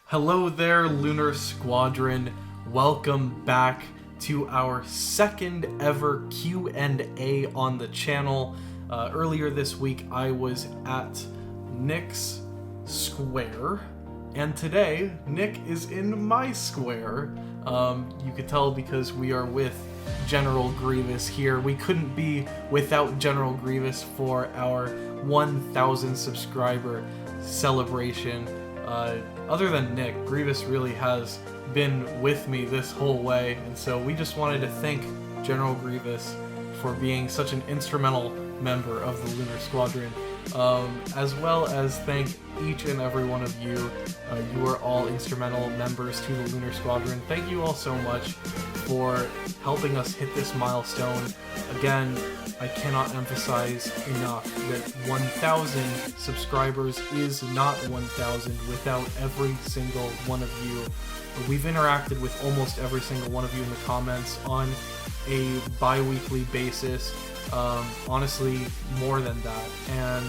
Hello there, Lunar Squadron. Welcome back to our second ever Q&A on the channel. Earlier this week, I was at Nick's square, and today, Nick is in my square. You could tell because we are with General Grievous here. We couldn't be without General Grievous for our 1,000 subscriber celebration. Other than Nick, Grievous really has been with me this whole way, and so we just wanted to thank General Grievous for being such an instrumental member of the Lunar Squadron, as well as thank each and every one of you. You are all instrumental members to the Lunar Squadron. Thank you all so much for helping us hit this milestone. Again, I cannot emphasize enough that 1,000 subscribers is not 1,000 without every single one of you. We've interacted with almost every single one of you in the comments on a bi-weekly basis. Honestly, more than that. And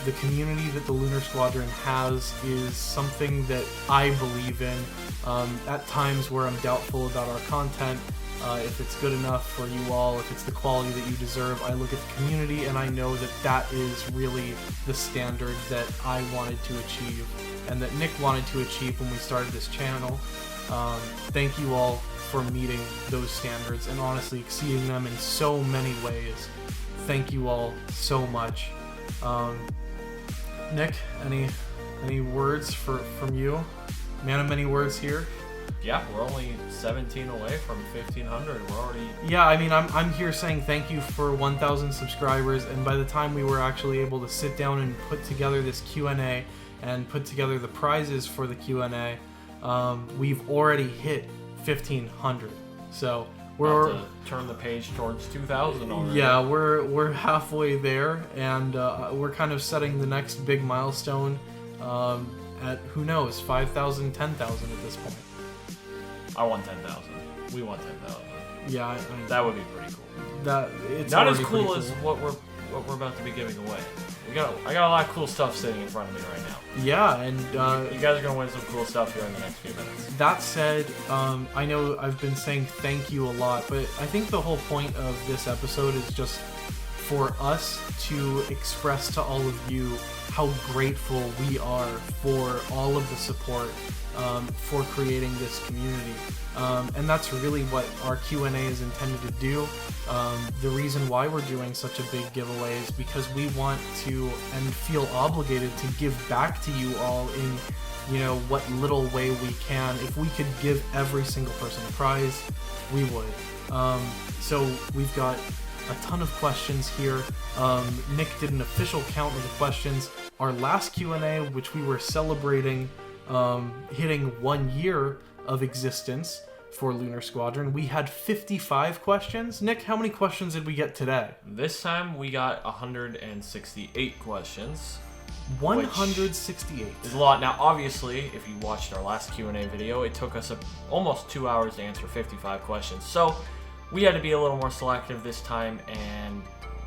the community that the Lunar Squadron has is something that I believe in. At times where I'm doubtful about our content, if it's good enough for you all, if it's the quality that you deserve, I look at the community and I know that that is really the standard that I wanted to achieve and that Nick wanted to achieve when we started this channel. Thank you all for meeting those standards and honestly exceeding them in so many ways. Thank you all so much. Nick, any words from you? Man of many words here. Yeah, we're only 17 away from 1,500. We're already... Yeah, I mean, I'm here saying thank you for 1,000 subscribers, and by the time we were actually able to sit down and put together this Q&A and put together the prizes for the Q&A, we've already hit 1,500. So we're about to turn the page towards 2,000 already. Yeah, we're halfway there, and we're kind of setting the next big milestone at, who knows, 5,000, 10,000 at this point. I want 10,000. We want 10,000. Yeah, that would be pretty cool. That it's not as cool as what we're about to be giving away. I got a lot of cool stuff sitting in front of me right now. Yeah, and you guys are gonna win some cool stuff here in the next few minutes. That said, I know I've been saying thank you a lot, but I think the whole point of this episode is just for us to express to all of you how grateful we are for all of the support for creating this community. And that's really what our Q&A is intended to do. The reason why we're doing such a big giveaway is because we want to and feel obligated to give back to you all in, you know, what little way we can. If we could give every single person a prize, we would. So we've got a ton of questions here. Nick did an official count of the questions. Our last Q&A, which we were celebrating hitting 1 year of existence for Lunar Squadron, we had 55 questions. Nick, how many questions did we get today? This time we got 168 questions. 168 is a lot. Now, obviously, if you watched our last Q&A video, it took us almost 2 hours to answer 55 questions. So we had to be a little more selective this time, and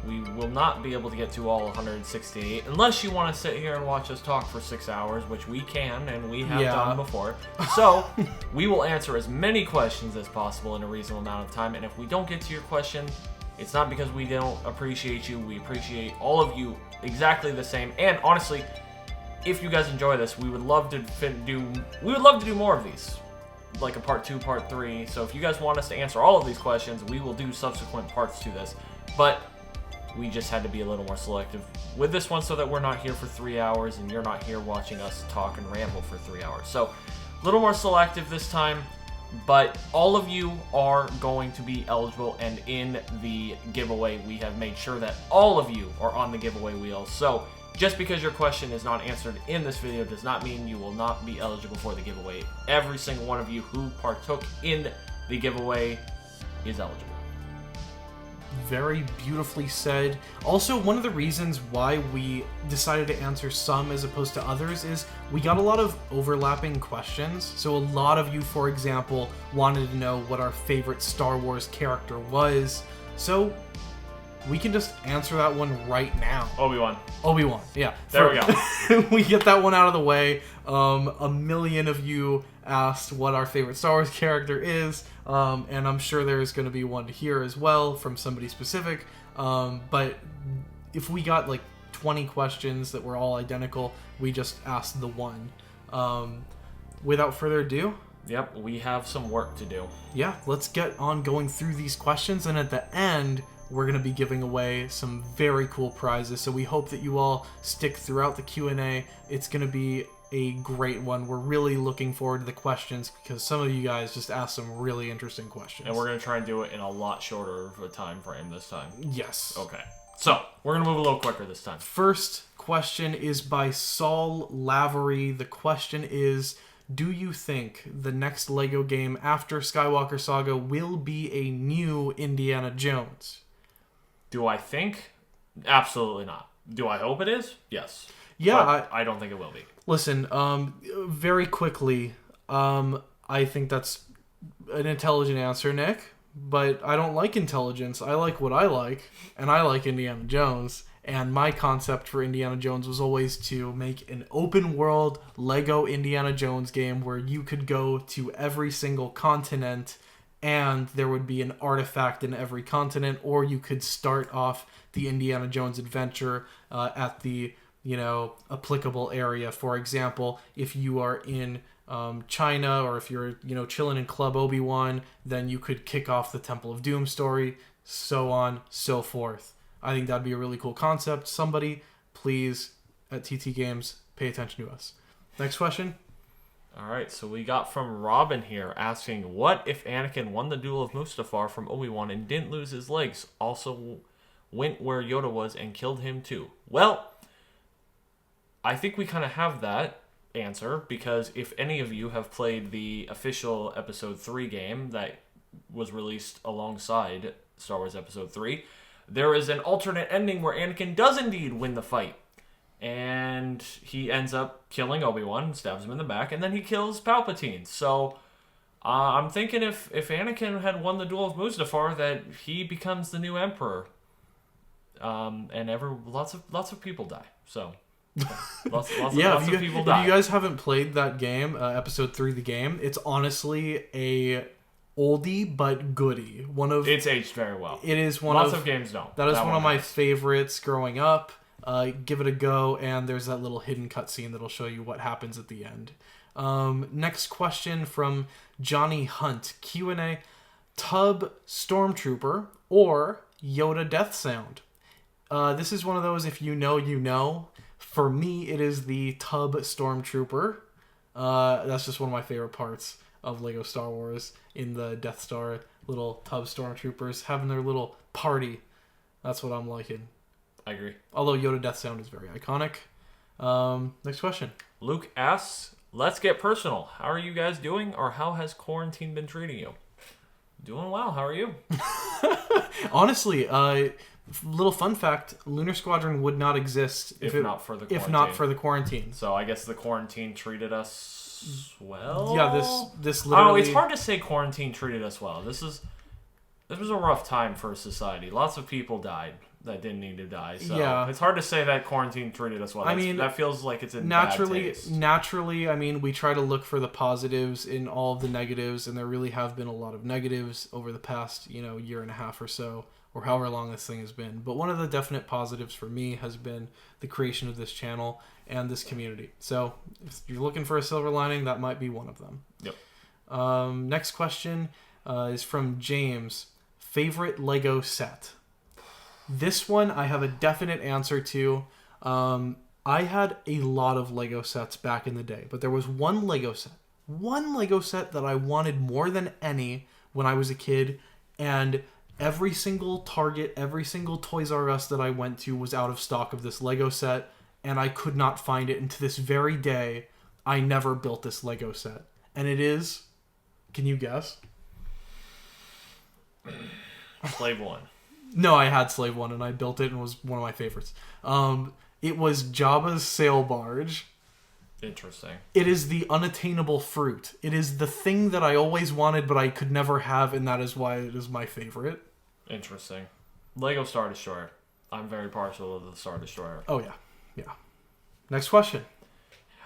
we will not be able to get to all 168 unless you want to sit here and watch us talk for 6 hours, which we can and we have done before. So we will answer as many questions as possible in a reasonable amount of time, and if we don't get to your question, it's not because we don't appreciate you. We appreciate all of you exactly the same. And honestly, if you guys enjoy this, we would love to do more of these, like a part 2, part 3. So if you guys want us to answer all of these questions, we will do subsequent parts to this. But we just had to be a little more selective with this one so that we're not here for 3 hours and you're not here watching us talk and ramble for 3 hours. So a little more selective this time, but all of you are going to be eligible, and in the giveaway we have made sure that all of you are on the giveaway wheel. So just because your question is not answered in this video does not mean you will not be eligible for the giveaway. Every single one of you who partook in the giveaway is eligible. Very beautifully said. Also, one of the reasons why we decided to answer some as opposed to others is we got a lot of overlapping questions. So a lot of you, for example, wanted to know what our favorite Star Wars character was. So we can just answer that one right now. Obi-Wan, yeah. There we go. We get that one out of the way. A million of you asked what our favorite Star Wars character is, and I'm sure there's going to be one here as well from somebody specific. But if we got like 20 questions that were all identical, we just asked the one. Without further ado, yep, we have some work to do. Yeah, let's get on going through these questions, and at the end, we're going to be giving away some very cool prizes, so we hope that you all stick throughout the Q&A. It's going to be a great one. We're really looking forward to the questions because some of you guys just asked some really interesting questions. And we're going to try and do it in a lot shorter of a time frame this time. Yes. Okay. So, we're going to move a little quicker this time. First question is by Saul Lavery. The question is, do you think the next LEGO game after Skywalker Saga will be a new Indiana Jones? Do I think? Absolutely not. Do I hope it is? Yes. Yeah. But I don't think it will be. Listen, very quickly, I think that's an intelligent answer, Nick. But I don't like intelligence. I like what I like, and I like Indiana Jones. And my concept for Indiana Jones was always to make an open world LEGO Indiana Jones game where you could go to every single continent and there would be an artifact in every continent, or you could start off the Indiana Jones adventure at the, applicable area. For example, if you are in China, or if you're, chilling in Club Obi-Wan, then you could kick off the Temple of Doom story, so on, so forth. I think that'd be a really cool concept. Somebody, please, at TT Games, pay attention to us. Next question. All right, so we got from Robin here asking, what if Anakin won the Duel of Mustafar from Obi-Wan and didn't lose his legs, also went where Yoda was and killed him too? Well, I think we kind of have that answer, because if any of you have played the official Episode 3 game that was released alongside Star Wars Episode 3, there is an alternate ending where Anakin does indeed win the fight. And he ends up killing Obi-Wan, stabs him in the back, and then he kills Palpatine. So I'm thinking if Anakin had won the Duel of Mustafar, that he becomes the new Emperor. And lots of people die. So lots of people die. If you guys haven't played that game, Episode 3 the game, it's honestly a oldie but goodie. It's aged very well. It is lots of games don't. That is one of my favorites growing up. Give it a go, and there's that little hidden cutscene that'll show you what happens at the end. Next question from Johnny Hunt. Q&A. Tub Stormtrooper or Yoda Death Sound? This is one of those, if you know, you know. For me, it is the Tub Stormtrooper. That's just one of my favorite parts of LEGO Star Wars, in the Death Star, little Tub Stormtroopers having their little party. That's what I'm liking. I agree. Although Yoda Death Sound is very iconic. Next question. Luke asks, let's get personal. How are you guys doing, or how has quarantine been treating you? Doing well. How are you? Honestly, little fun fact, Lunar Squadron would not exist if not for the quarantine. So I guess the quarantine treated us well? Yeah, this literally... Oh, it's hard to say quarantine treated us well. This was a rough time for society. Lots of people died that didn't need to die. So yeah. It's hard to say that quarantine treated us well. That feels like it's in bad taste. Naturally, we try to look for the positives in all of the negatives, and there really have been a lot of negatives over the past, year and a half or so, or however long this thing has been. But one of the definite positives for me has been the creation of this channel and this community. So if you're looking for a silver lining, that might be one of them. Yep. Next question is from James. Favorite LEGO set? This one I have a definite answer to. I had a lot of LEGO sets back in the day, but there was one LEGO set that I wanted more than any when I was a kid, and every single Target, every single Toys R Us that I went to was out of stock of this LEGO set, and I could not find it. And to this very day, I never built this LEGO set. And it is... Can you guess? Slave One. No, I had Slave One, and I built it, and it was one of my favorites. It was Jabba's sail barge. Interesting. It is the unattainable fruit. It is the thing that I always wanted, but I could never have, and that is why it is my favorite. Interesting. Lego Star Destroyer. I'm very partial to the Star Destroyer. Oh, yeah. Yeah. Next question.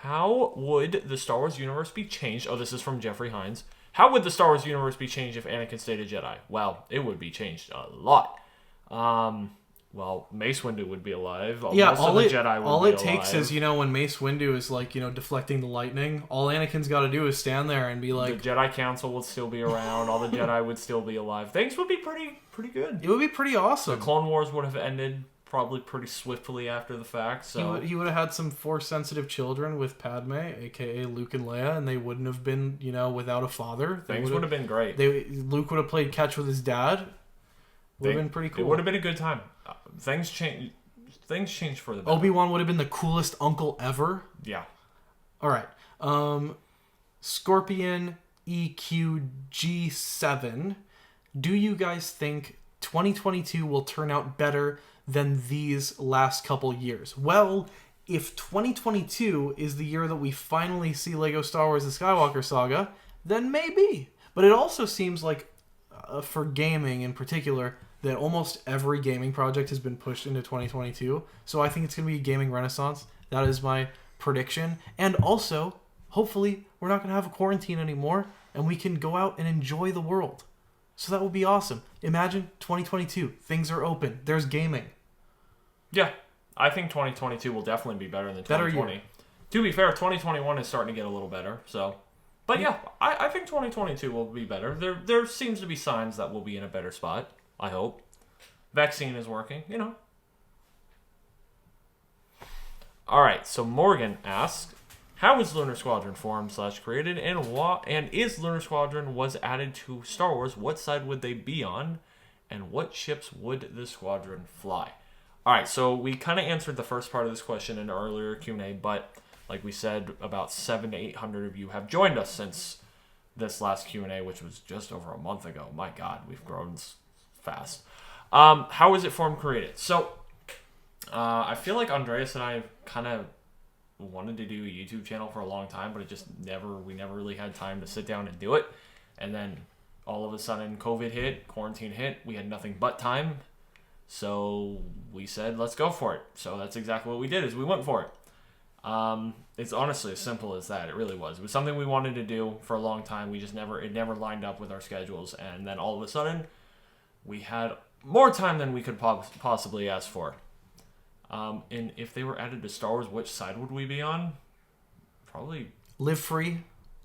How would the Star Wars universe be changed? Oh, this is from Jeffrey Hines. How would the Star Wars universe be changed if Anakin stayed a Jedi? Well, it would be changed a lot. Well, Mace Windu would be alive. Yeah, Most of the Jedi would all be it takes alive. is, when Mace Windu is, deflecting the lightning, all Anakin's got to do is stand there and be like... The Jedi Council would still be around. All the Jedi would still be alive. Things would be pretty good. It would be pretty awesome. The Clone Wars would have ended probably pretty swiftly after the fact. So he would have had some Force-sensitive children with Padme, a.k.a. Luke and Leia, and they wouldn't have been, without a father. Things would have been great. Luke would have played catch with his dad. Would have been pretty cool. It would have been a good time. Things changed for the better. Obi-Wan would have been the coolest uncle ever. Yeah. All right. Scorpion EQG7. Do you guys think 2022 will turn out better than these last couple years? Well, if 2022 is the year that we finally see Lego Star Wars The Skywalker Saga, then maybe. But it also seems like, for gaming in particular, that almost every gaming project has been pushed into 2022. So I think it's going to be a gaming renaissance. That is my prediction. And also, hopefully, we're not going to have a quarantine anymore, and we can go out and enjoy the world. So that would be awesome. Imagine 2022. Things are open. There's gaming. Yeah. I think 2022 will definitely be better than 2020. Year. To be fair, 2021 is starting to get a little better. So, but yeah, I think 2022 will be better. There seems to be signs that we'll be in a better spot. I hope. Vaccine is working, All right, so Morgan asks, how was Lunar Squadron formed / created, and is Lunar Squadron was added to Star Wars? What side would they be on, and what ships would the squadron fly? All right, so we kind of answered the first part of this question in an earlier Q&A, but like we said, about 700 to 800 of you have joined us since this last Q&A, which was just over a month ago. My God, we've grown fast. How was it formed, created? So, I feel like Andreas and I kind of wanted to do a YouTube channel for a long time, but we never really had time to sit down and do it. And then all of a sudden COVID hit, quarantine hit, we had nothing but time. So we said, let's go for it. So that's exactly what we did, is we went for it. It's honestly as simple as that. It really was. It was something we wanted to do for a long time. It never lined up with our schedules. And then all of a sudden we had more time than we could possibly ask for. And if they were added to Star Wars, which side would we be on? Probably... Live free,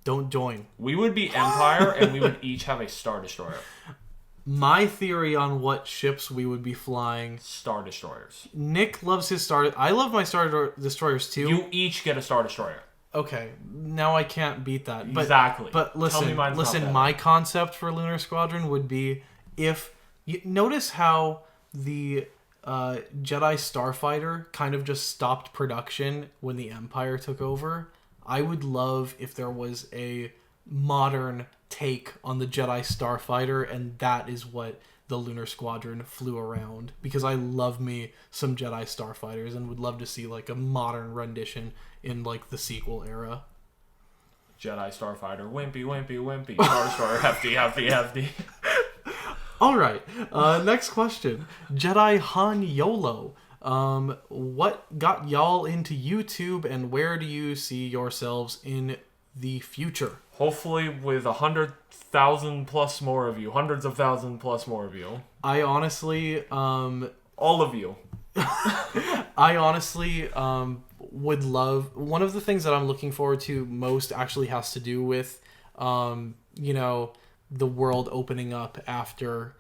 don't join. We would be Empire, and we would each have a Star Destroyer. My theory on what ships we would be flying... Star Destroyers. Nick loves his Star... I love my Star Destroyers too. You each get a Star Destroyer. Okay, now I can't beat that. But, exactly. But listen, my concept for Lunar Squadron would be if... Notice how the Jedi Starfighter kind of just stopped production when the Empire took over. I would love if there was a modern take on the Jedi Starfighter, and that is what the Lunar Squadron flew around. Because I love me some Jedi Starfighters and would love to see like a modern rendition in like the sequel era. Jedi Starfighter, wimpy, wimpy, wimpy. Star Destroyer, hefty, hefty, hefty. All right. Next question. Jedi Han YOLO. What got y'all into YouTube, and where do you see yourselves in the future? Hopefully with 100,000 plus more of you. Hundreds of thousands plus more of you. I honestly... all of you. I honestly would love... One of the things that I'm looking forward to most actually has to do with, the world opening up after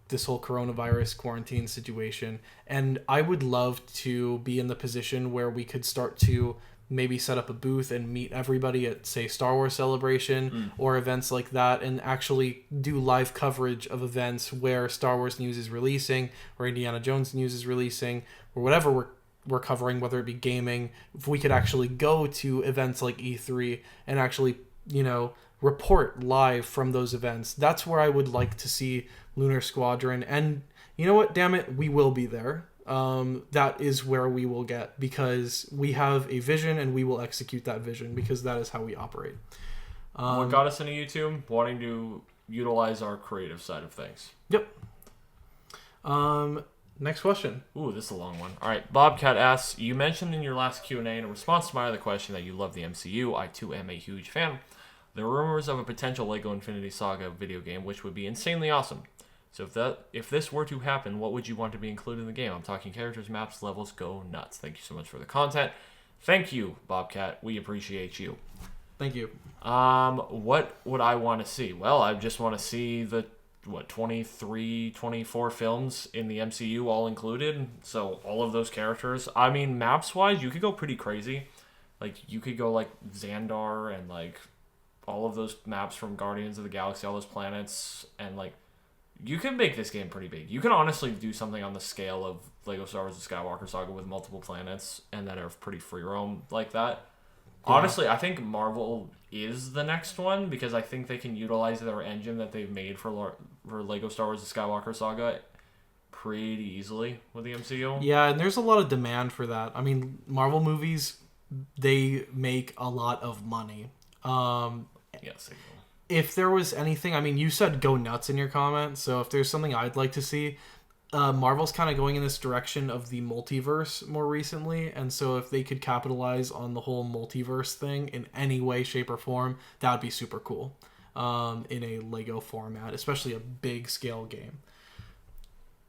this whole coronavirus quarantine situation. And I would love to be in the position where we could start to maybe set up a booth and meet everybody at, say, Star Wars Celebration or events like that, and actually do live coverage of events where Star Wars news is releasing or Indiana Jones news is releasing or whatever we're covering, whether it be gaming. If we could actually go to events like E3 and actually, report live from those events, that's where I would like to see Lunar Squadron. And you know what, damn it, we will be there. That is where we will get, because we have a vision and we will execute that vision, because that is how we operate. What got us into YouTube? Wanting to utilize our creative side of things. Yep. Next question. Ooh, this is a long one. All right, Bobcat asks, you mentioned in your last Q&A in response to my other question that you love the MCU. I, too, am a huge fan. There are rumors of a potential LEGO Infinity Saga video game, which would be insanely awesome. So if this were to happen, what would you want to be included in the game? I'm talking characters, maps, levels, go nuts. Thank you so much for the content. Thank you, Bobcat. We appreciate you. Thank you. What would I want to see? Well, I just want to see the 23, 24 films in the MCU all included. So all of those characters. I mean, maps-wise, you could go pretty crazy. Like, you could go, like, Xandar and, like, all of those maps from Guardians of the Galaxy, all those planets. And, like, you can make this game pretty big. You can honestly do something on the scale of LEGO Star Wars: The Skywalker Saga with multiple planets and that are pretty free roam like that. Yeah. Honestly, I think Marvel is the next one because I think they can utilize their engine that they've made for LEGO Star Wars: The Skywalker Saga pretty easily with the MCU. Yeah, and there's a lot of demand for that. I mean, Marvel movies, they make a lot of money. Yes, they do. If there was anything, I mean, you said go nuts in your comment, so if there's something I'd like to see, Marvel's kind of going in this direction of the multiverse more recently, and so if they could capitalize on the whole multiverse thing in any way, shape, or form, that would be super cool in a LEGO format, especially a big scale game.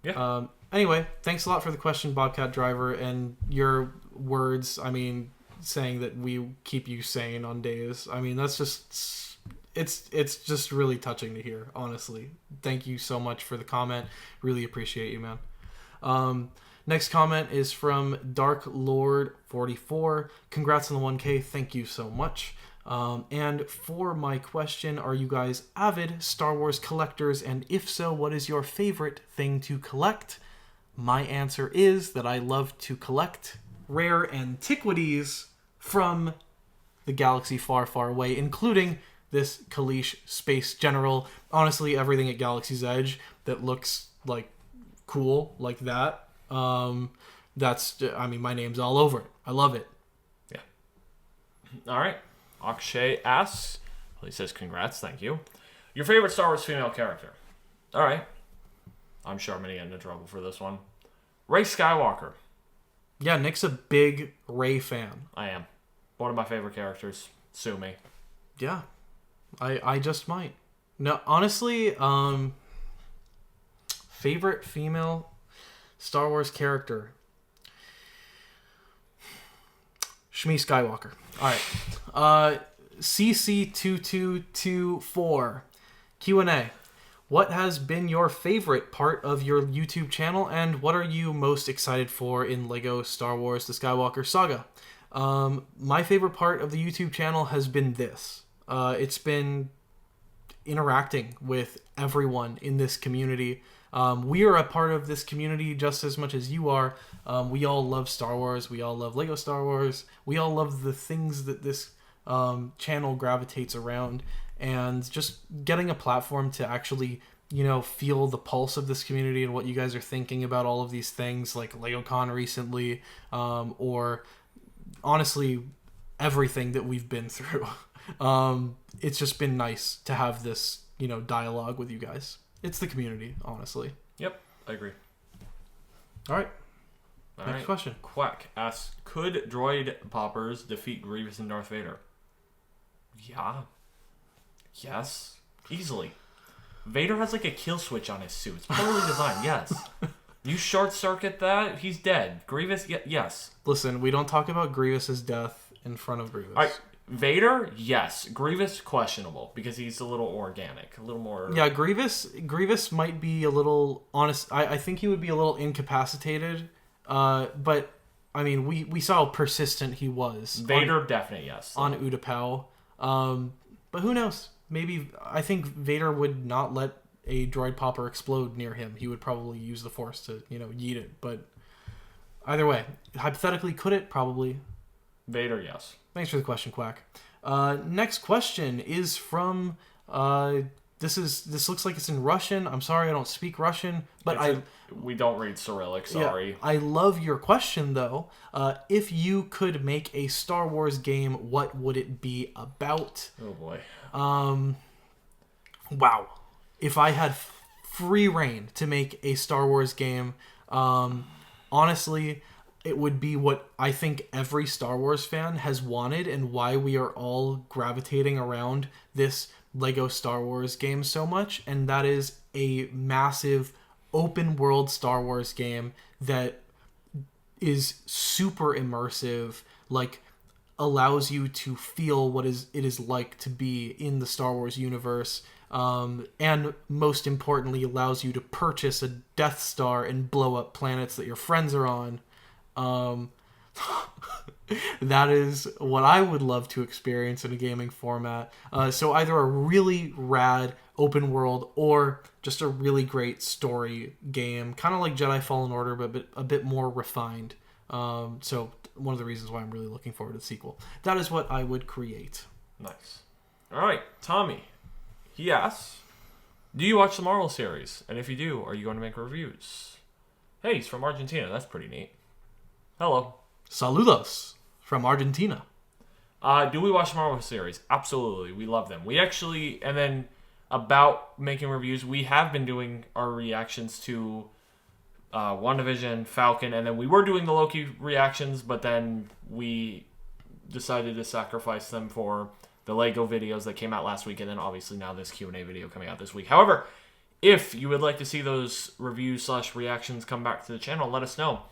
Yeah. Anyway, thanks a lot for the question, Bobcat Driver, and your words, I mean, saying that we keep you sane on days. I mean, that's just... It's just really touching to hear, honestly. Thank you so much for the comment. Really appreciate you, man. Next comment is from Dark Lord 44. Congrats on the 1K. Thank you so much. And for my question, are you guys avid Star Wars collectors? And if so, what is your favorite thing to collect? My answer is that I love to collect rare antiquities from the galaxy far, far away, including this Kalish Space General. Honestly, everything at Galaxy's Edge that looks like cool like that. That's, I mean, my name's all over it. I love it. Yeah. All right. Akshay asks, well, he says, congrats, thank you. Your favorite Star Wars female character? All right. I'm sure I'm going to get into trouble for this one. Rey Skywalker. Yeah, Nick's a big Rey fan. I am. One of my favorite characters. Sue me. Yeah. I just might. No, honestly, favorite female Star Wars character. Shmi Skywalker. Alright. CC2224. Q&A. What has been your favorite part of your YouTube channel, and what are you most excited for in LEGO Star Wars: The Skywalker Saga? My favorite part of the YouTube channel has been this. It's been interacting with everyone in this community. We are a part of this community just as much as you are. We all love Star Wars. We all love LEGO Star Wars. We all love the things that this channel gravitates around. And just getting a platform to actually, feel the pulse of this community and what you guys are thinking about all of these things, like LegoCon recently, or honestly, everything that we've been through. It's just been nice to have this, dialogue with you guys. It's the community, honestly. Yep, I agree. All right. Next question. Quack asks, could droid poppers defeat Grievous and Darth Vader? Yeah. Yes. Easily. Vader has like a kill switch on his suit. It's poorly designed. Yes. You short circuit that, he's dead. Grievous, yes. Listen, we don't talk about Grievous's death in front of Grievous. All right. Vader, yes. Grievous, questionable because he's a little organic, a little more. Yeah, Grievous might be a little honest. I think he would be a little incapacitated. But I mean, we saw how persistent he was. Vader, definitely yes. On Utapau. But who knows? Maybe I think Vader would not let a droid popper explode near him. He would probably use the Force to yeet it. But either way, hypothetically, could it? Probably. Vader, yes. Thanks for the question, Quack. Next question is from this looks like it's in Russian. I'm sorry, I don't speak Russian, but we don't read Cyrillic. Sorry. Yeah, I love your question though. If you could make a Star Wars game, what would it be about? Oh boy. Wow. If I had free reign to make a Star Wars game, honestly, it would be what I think every Star Wars fan has wanted and why we are all gravitating around this Lego Star Wars game so much, and that is a massive open world Star Wars game that is super immersive, like allows you to feel what it is like to be in the Star Wars universe, and most importantly allows you to purchase a Death Star and blow up planets that your friends are on. That is what I would love to experience in a gaming format. So either a really rad open world or just a really great story game, kind of like Jedi Fallen Order, but a bit more refined. So one of the reasons why I'm really looking forward to the sequel. That is what I would create. Nice. All right, Tommy. He asks, do you watch the Marvel series? And if you do, are you going to make reviews? Hey, he's from Argentina. That's pretty neat. Hello. Saludos from Argentina. Do we watch the Marvel series? Absolutely. We love them. We actually, and then about making reviews, we have been doing our reactions to WandaVision, Falcon, and then we were doing the Loki reactions, but then we decided to sacrifice them for the Lego videos that came out last week, and then obviously now this Q&A video coming out this week. However, if you would like to see those reviews/reactions come back to the channel, let us know.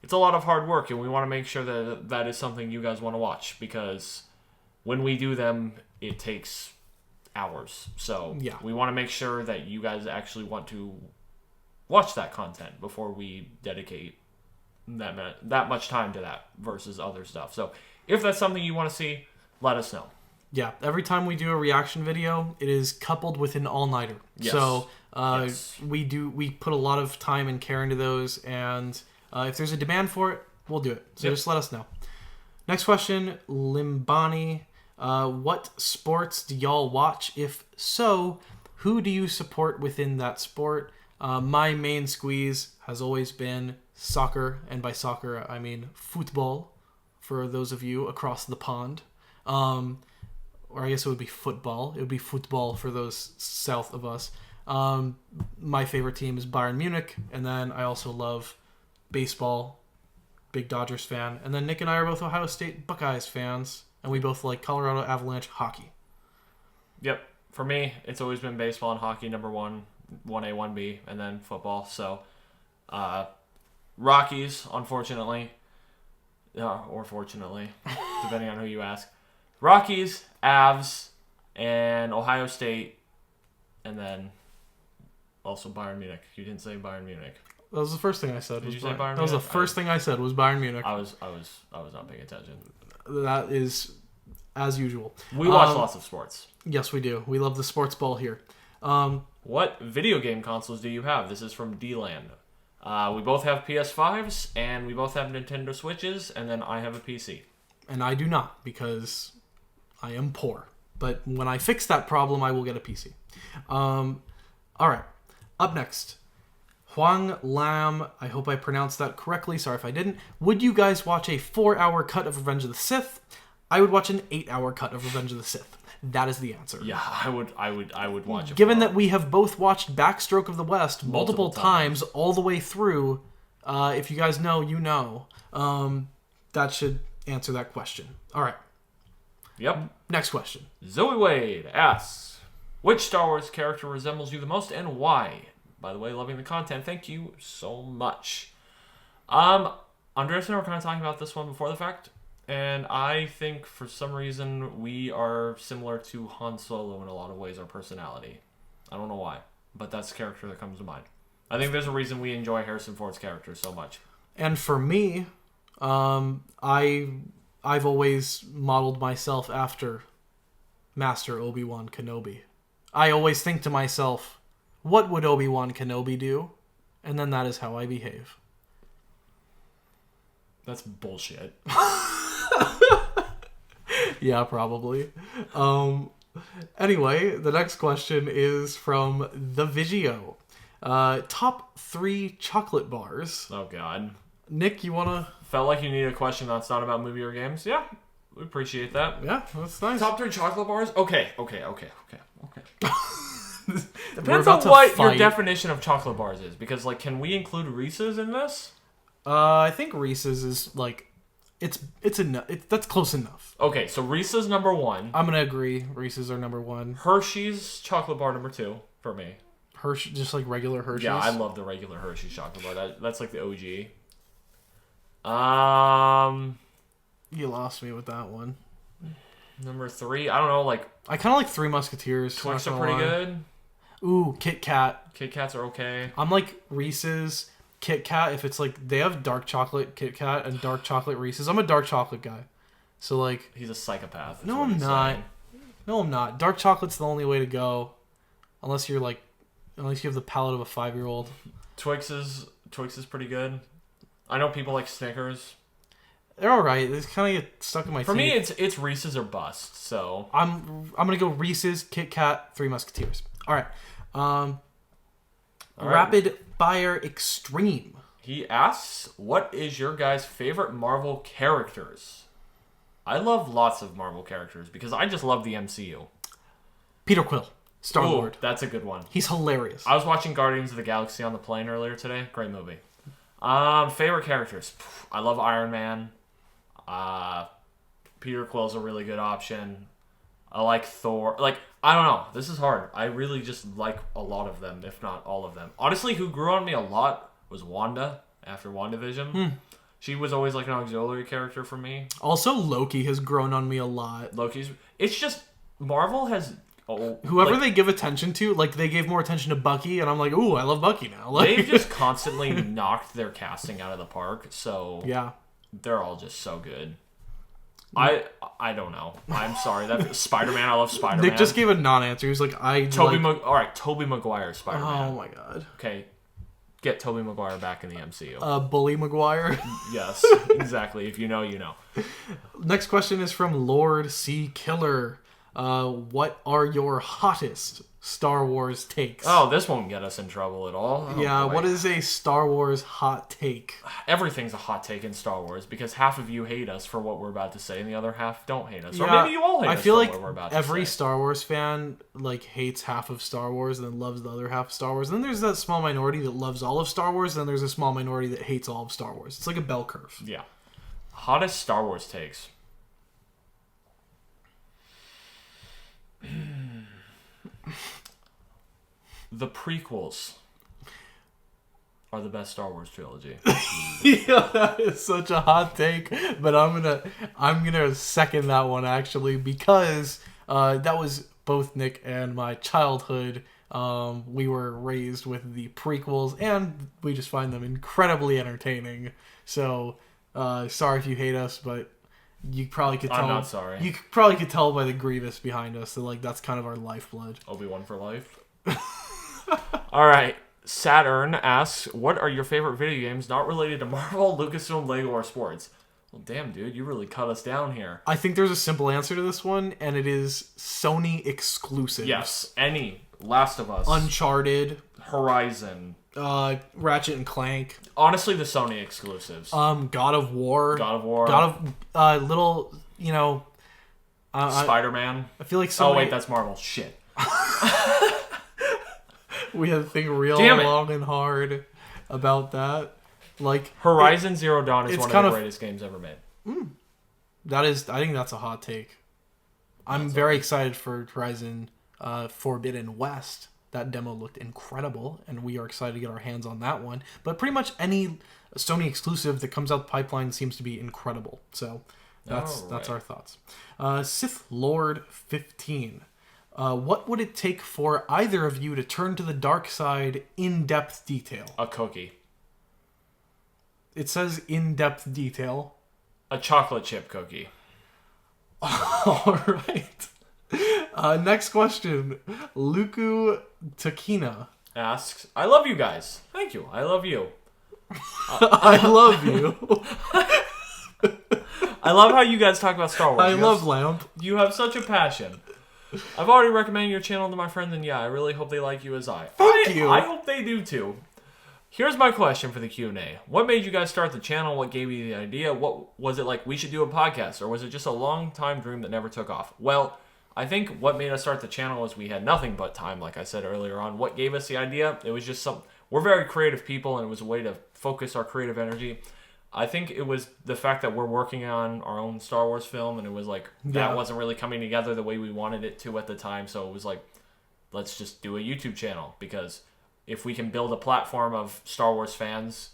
It's a lot of hard work, and we want to make sure that that is something you guys want to watch, because when we do them, it takes hours. So yeah, we want to make sure that you guys actually want to watch that content before we dedicate that much time to that versus other stuff. So if that's something you want to see, let us know. Yeah, every time we do a reaction video, it is coupled with an all-nighter. Yes. So Yes. we put a lot of time and care into those, and if there's a demand for it, we'll do it. So just let us know. Next question, Limbani. What sports do y'all watch? If so, who do you support within that sport? My main squeeze has always been soccer, and by soccer I mean football, for those of you across the pond. Or I guess it would be football. It would be football for those south of us. My favorite team is Bayern Munich, and then I also love baseball, big Dodgers fan. And then Nick and I are both Ohio State Buckeyes fans, and we both like Colorado Avalanche hockey. Yep. For me, it's always been baseball and hockey, number one, 1A, 1B, and then football. So, Rockies, unfortunately, or fortunately, depending on who you ask. Rockies, Avs, and Ohio State, and then also Bayern Munich. You didn't say Bayern Munich. That was the first thing I said. Did you say Bayern Munich? That was the first thing I said was Bayern Munich. I was not paying attention. That is as usual. We watch lots of sports. Yes, we do. We love the sports ball here. What video game consoles do you have? This is from D-Land. We both have PS5s, and we both have Nintendo Switches, and then I have a PC. And I do not, because I am poor. But when I fix that problem, I will get a PC. All right. Up next, Huang Lam. I hope I pronounced that correctly. Sorry if I didn't. Would you guys watch a 4-hour cut of Revenge of the Sith? I would watch an 8-hour cut of Revenge of the Sith. That is the answer. Yeah, I would watch it. Given that we have both watched Backstroke of the West multiple times all the way through, if you guys know, you know. That should answer that question. All right. Yep. Next question. Zoe Wade asks, which Star Wars character resembles you the most and why? By the way, loving the content. Thank you so much. Andreas and I were kind of talking about this one before the fact, and I think for some reason we are similar to Han Solo in a lot of ways, our personality. I don't know why, but that's the character that comes to mind. I think there's a reason we enjoy Harrison Ford's character so much. And for me, I've always modeled myself after Master Obi-Wan Kenobi. I always think to myself, what would Obi-Wan Kenobi do? And then that is how I behave. That's bullshit. Yeah, probably. Anyway, the next question is from The Vigio. Top 3 chocolate bars. Oh, God. Nick, you want to... Felt like you need a question that's not about movie or games? Yeah, we appreciate that. Yeah, that's nice. Top 3 chocolate bars? Okay. Depends on what your definition of chocolate bars is, because like, can we include Reese's in this? I think Reese's is like, it's enough. That's close enough. Okay, so Reese's number 1. I'm gonna agree. Reese's are number 1. Hershey's chocolate bar number 2 for me. Hershey, just like regular Hershey's. Yeah, I love the regular Hershey's chocolate bar. That's like the OG. You lost me with that one. Number 3, I don't know, like... I kind of like Three Musketeers. Twix are pretty good. Ooh, Kit Kat. Kit Kats are okay. I'm like Reese's, Kit Kat. If it's like, they have dark chocolate Kit Kat and dark chocolate Reese's. I'm a dark chocolate guy. So like... He's a psychopath. No, I'm not. No, I'm not. Dark chocolate's the only way to go. Unless you have the palate of a 5-year-old. Twix is pretty good. I know people like Snickers. They're all right. They just kind of get stuck in my teeth. For me, it's Reese's or bust. So I'm gonna go Reese's, Kit Kat, Three Musketeers. All right. Rapid Fire Extreme. He asks, "What is your guys' favorite Marvel characters?" I love lots of Marvel characters because I just love the MCU. Peter Quill, Star-Lord. That's a good one. He's hilarious. I was watching Guardians of the Galaxy on the plane earlier today. Great movie. Favorite characters. I love Iron Man. Peter Quill's a really good option. I like Thor. Like, I don't know. This is hard. I really just like a lot of them, if not all of them. Honestly, who grew on me a lot was Wanda after WandaVision. She was always like an auxiliary character for me. Also, Loki has grown on me a lot. It's just, Marvel has... Whoever they give attention to, like, they gave more attention to Bucky, and I'm like, ooh, I love Bucky now. Like, they've just constantly knocked their casting out of the park, so... Yeah. They're all just so good. I don't know. I'm sorry. That Spider-Man, I love Spider-Man. Nick just gave a non-answer. He was like, Alright, Tobey Maguire, Spider-Man. Oh my god. Okay. Get Tobey Maguire back in the MCU. Bully Maguire. Yes, exactly. If you know, you know. Next question is from Lord C. Killer. What are your hottest Star Wars takes? Oh, this won't get us in trouble at all. Yeah, what is a Star Wars hot take? Everything's a hot take in Star Wars because half of you hate us for what we're about to say and the other half don't hate us. Yeah, or maybe you all hate us for what we're about to say. I feel like every Star Wars fan like hates half of Star Wars and then loves the other half of Star Wars. And then there's that small minority that loves all of Star Wars, and then there's a small minority that hates all of Star Wars. It's like a bell curve. Yeah. Hottest Star Wars takes. The prequels are the best Star Wars trilogy. Yeah, that is such a hot take, but I'm gonna second that one actually, because that was both Nick and my childhood. We were raised with the prequels, and we just find them incredibly entertaining. So sorry if you hate us, but you probably could tell. I'm not sorry. You probably could tell by the Grievous behind us that like that's kind of our lifeblood. Obi-Wan for life. All right. Saturn asks, what are your favorite video games not related to Marvel, Lucasfilm, Lego, or sports? Well, damn, dude, you really cut us down here. I think there's a simple answer to this one, and it is Sony exclusives. Yes, any. Last of Us. Uncharted. Horizon. Ratchet and Clank. Honestly, the Sony exclusives. God of War. Spider-Man. I feel like Sony... Oh, wait, that's Marvel. Shit. We had to think real long and hard about that. Like Horizon Zero Dawn is one of the greatest games ever made. I think that's a hot take. I'm very excited for Horizon Forbidden West. That demo looked incredible, and we are excited to get our hands on that one. But pretty much any Sony exclusive that comes out the pipeline seems to be incredible. So that's our thoughts. Sith Lord 15. What would it take for either of you to turn to the dark side in-depth detail? A cookie. It says in-depth detail. A chocolate chip cookie. All right. Next question. Luku Takina asks, I love you guys. Thank you. I love you. I love you. I love how you guys talk about Star Wars. I love Lamp. You have such a passion. I've already recommended your channel to my friends, and yeah, I really hope they like you as I. Thank you. I hope they do too. Here's my question for the Q&A. What made you guys start the channel? What gave you the idea? What was it like we should do a podcast? Or was it just a long time dream that never took off? Well, I think what made us start the channel was we had nothing but time, like I said earlier on. What gave us the idea? It was just we're very creative people, and it was a way to focus our creative energy. I think it was the fact that we're working on our own Star Wars film, and it was like that wasn't really coming together the way we wanted it to at the time. So it was like, let's just do a YouTube channel, because if we can build a platform of Star Wars fans,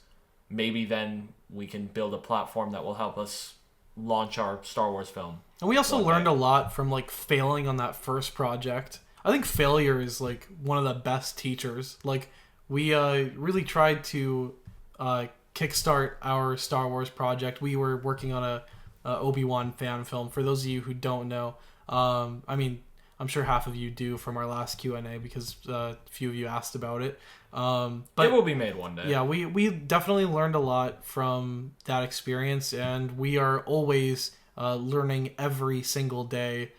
maybe then we can build a platform that will help us launch our Star Wars film. And we also learned a lot from like failing on that first project. I think failure is like one of the best teachers. Like we really tried to kickstart our Star Wars project. We were working on a Obi-Wan fan film. For those of you who don't know, I mean, I'm sure half of you do from our last Q&A, because a few of you asked about it. But it will be made one day. Yeah, we definitely learned a lot from that experience, and we are always learning every single day.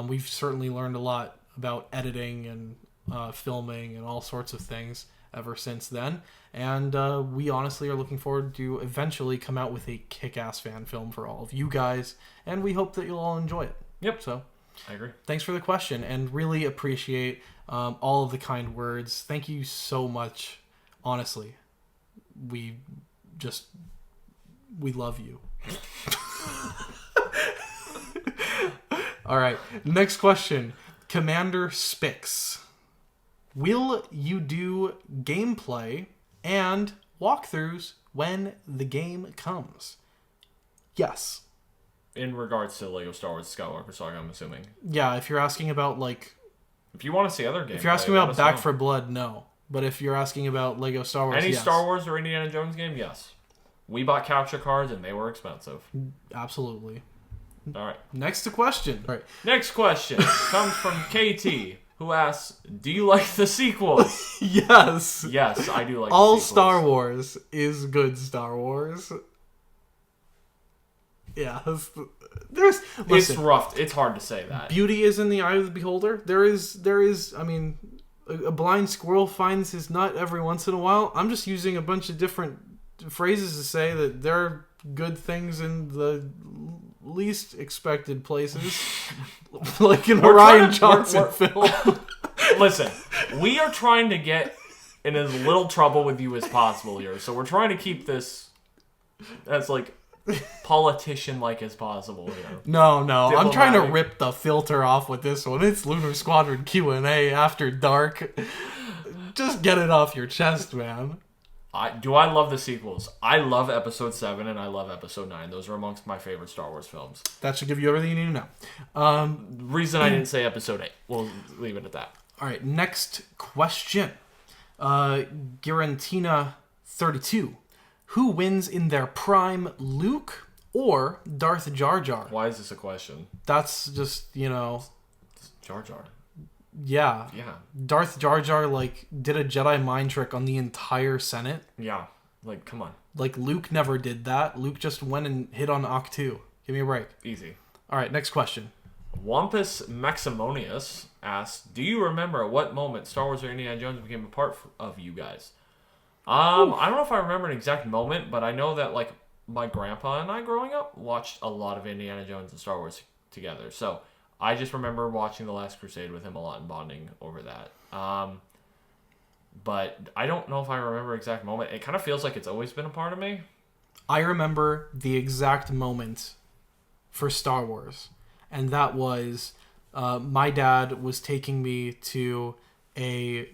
We've certainly learned a lot about editing and filming and all sorts of things ever since then. And we honestly are looking forward to eventually come out with a kick-ass fan film for all of you guys, and we hope that you'll all enjoy it. Yep. So I agree. Thanks for the question, and really appreciate all of the kind words. Thank you so much. Honestly, we love you. All right, next question. Commander Spix. Will you do gameplay and walkthroughs when the game comes? Yes. In regards to Lego Star Wars Skywalker Saga, I'm assuming. Yeah, if you're asking about like... If you want to see other games... If you're asking about Back 4 Blood, no. But if you're asking about Lego Star Wars, Any yes. Star Wars or Indiana Jones game, yes. We bought capture cards and they were expensive. Absolutely. All right. Next question. All right. Next question comes from KT, who asks, do you like the sequels? Yes. Yes, I do like all the sequels. Star Wars is good Star Wars. Yeah. Listen, it's rough. It's hard to say that. Beauty is in the eye of the beholder. There is, I mean, a blind squirrel finds his nut every once in a while. I'm just using a bunch of different phrases to say that there are good things in the least expected places. Like in Ryan Johnson film. Listen, we are trying to get in as little trouble with you as possible here. So we're trying to keep this as like politician-like as possible here. No. I'm trying to rip the filter off with this one. It's Lunar Squadron Q&A after dark. Just get it off your chest, man. I love the sequels. I love Episode 7 and I love Episode 9. Those are amongst my favorite Star Wars films. That should give you everything you need to know. Reason I didn't say Episode 8. We'll leave it at that. All right, next question. Garantina32. Who wins in their prime, Luke or Darth Jar Jar? Why is this a question? That's just, Jar Jar. Yeah. Yeah. Darth Jar Jar, like, did a Jedi mind trick on the entire Senate. Yeah. Like, come on. Like, Luke never did that. Luke just went and hit on Octu. Give me a break. Easy. All right, next question. Wampus Maximonius asks, do you remember at what moment Star Wars or Indiana Jones became a part of you guys? I don't know if I remember an exact moment, but I know that, like, my grandpa and I growing up watched a lot of Indiana Jones and Star Wars together. So I just remember watching The Last Crusade with him a lot and bonding over that. But I don't know if I remember an exact moment. It kind of feels like it's always been a part of me. I remember the exact moment for Star Wars. And that was my dad was taking me to a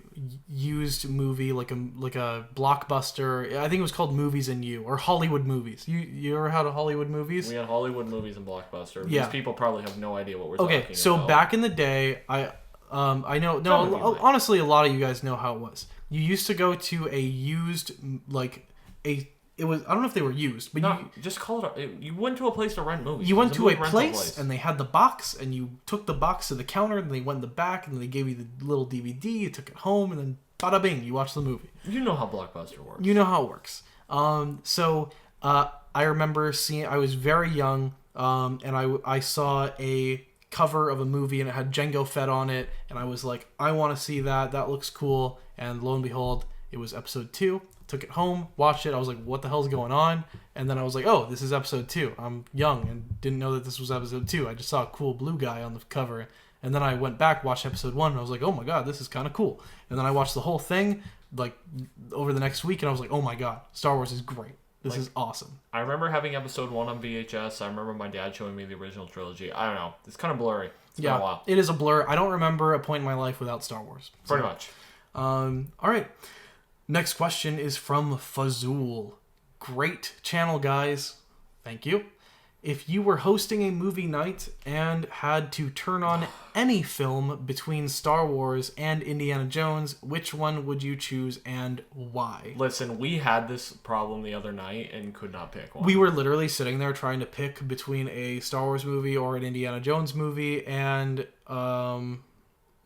used movie, like a blockbuster. I think it was called Movies and You, or Hollywood Movies. You ever had a Hollywood Movies? We had Hollywood Movies and Blockbuster. Yeah. These people probably have no idea what we're talking about. Okay, so back in the day, I know, honestly, a lot of you guys know how it was. You used to go to a used, it was, I don't know if they were used, but just call it. You went to a place to rent movies. You went to a place and they had the box, and you took the box to the counter, and they went in the back, and they gave you the little DVD. You took it home, and then bada bing, you watched the movie. You know how Blockbuster works. You know how it works. So I remember I was very young, and I saw a cover of a movie, and it had Jango Fett on it, and I was like, I want to see that. That looks cool. And lo and behold, it was episode 2. Took it home, watched it. I was like, what the hell's going on? And then I was like, oh, this is episode 2. I'm young and didn't know that this was episode 2. I just saw a cool blue guy on the cover, And then I went back, watched episode 1, and I was like, oh my god, this is kind of cool. And then I watched the whole thing like over the next week, and I was like, oh my god, Star Wars is great. This is awesome. I remember having episode 1 on VHS. I remember my dad showing me the original trilogy. I don't know. It's kind of blurry. It's been a while. It is a blur. I don't remember a point in my life without Star Wars. Pretty much. All right. Next question is from Fazul. Great channel, guys. Thank you. If you were hosting a movie night and had to turn on any film between Star Wars and Indiana Jones, which one would you choose and why? Listen, we had this problem the other night and could not pick one. We were literally sitting there trying to pick between a Star Wars movie or an Indiana Jones movie, and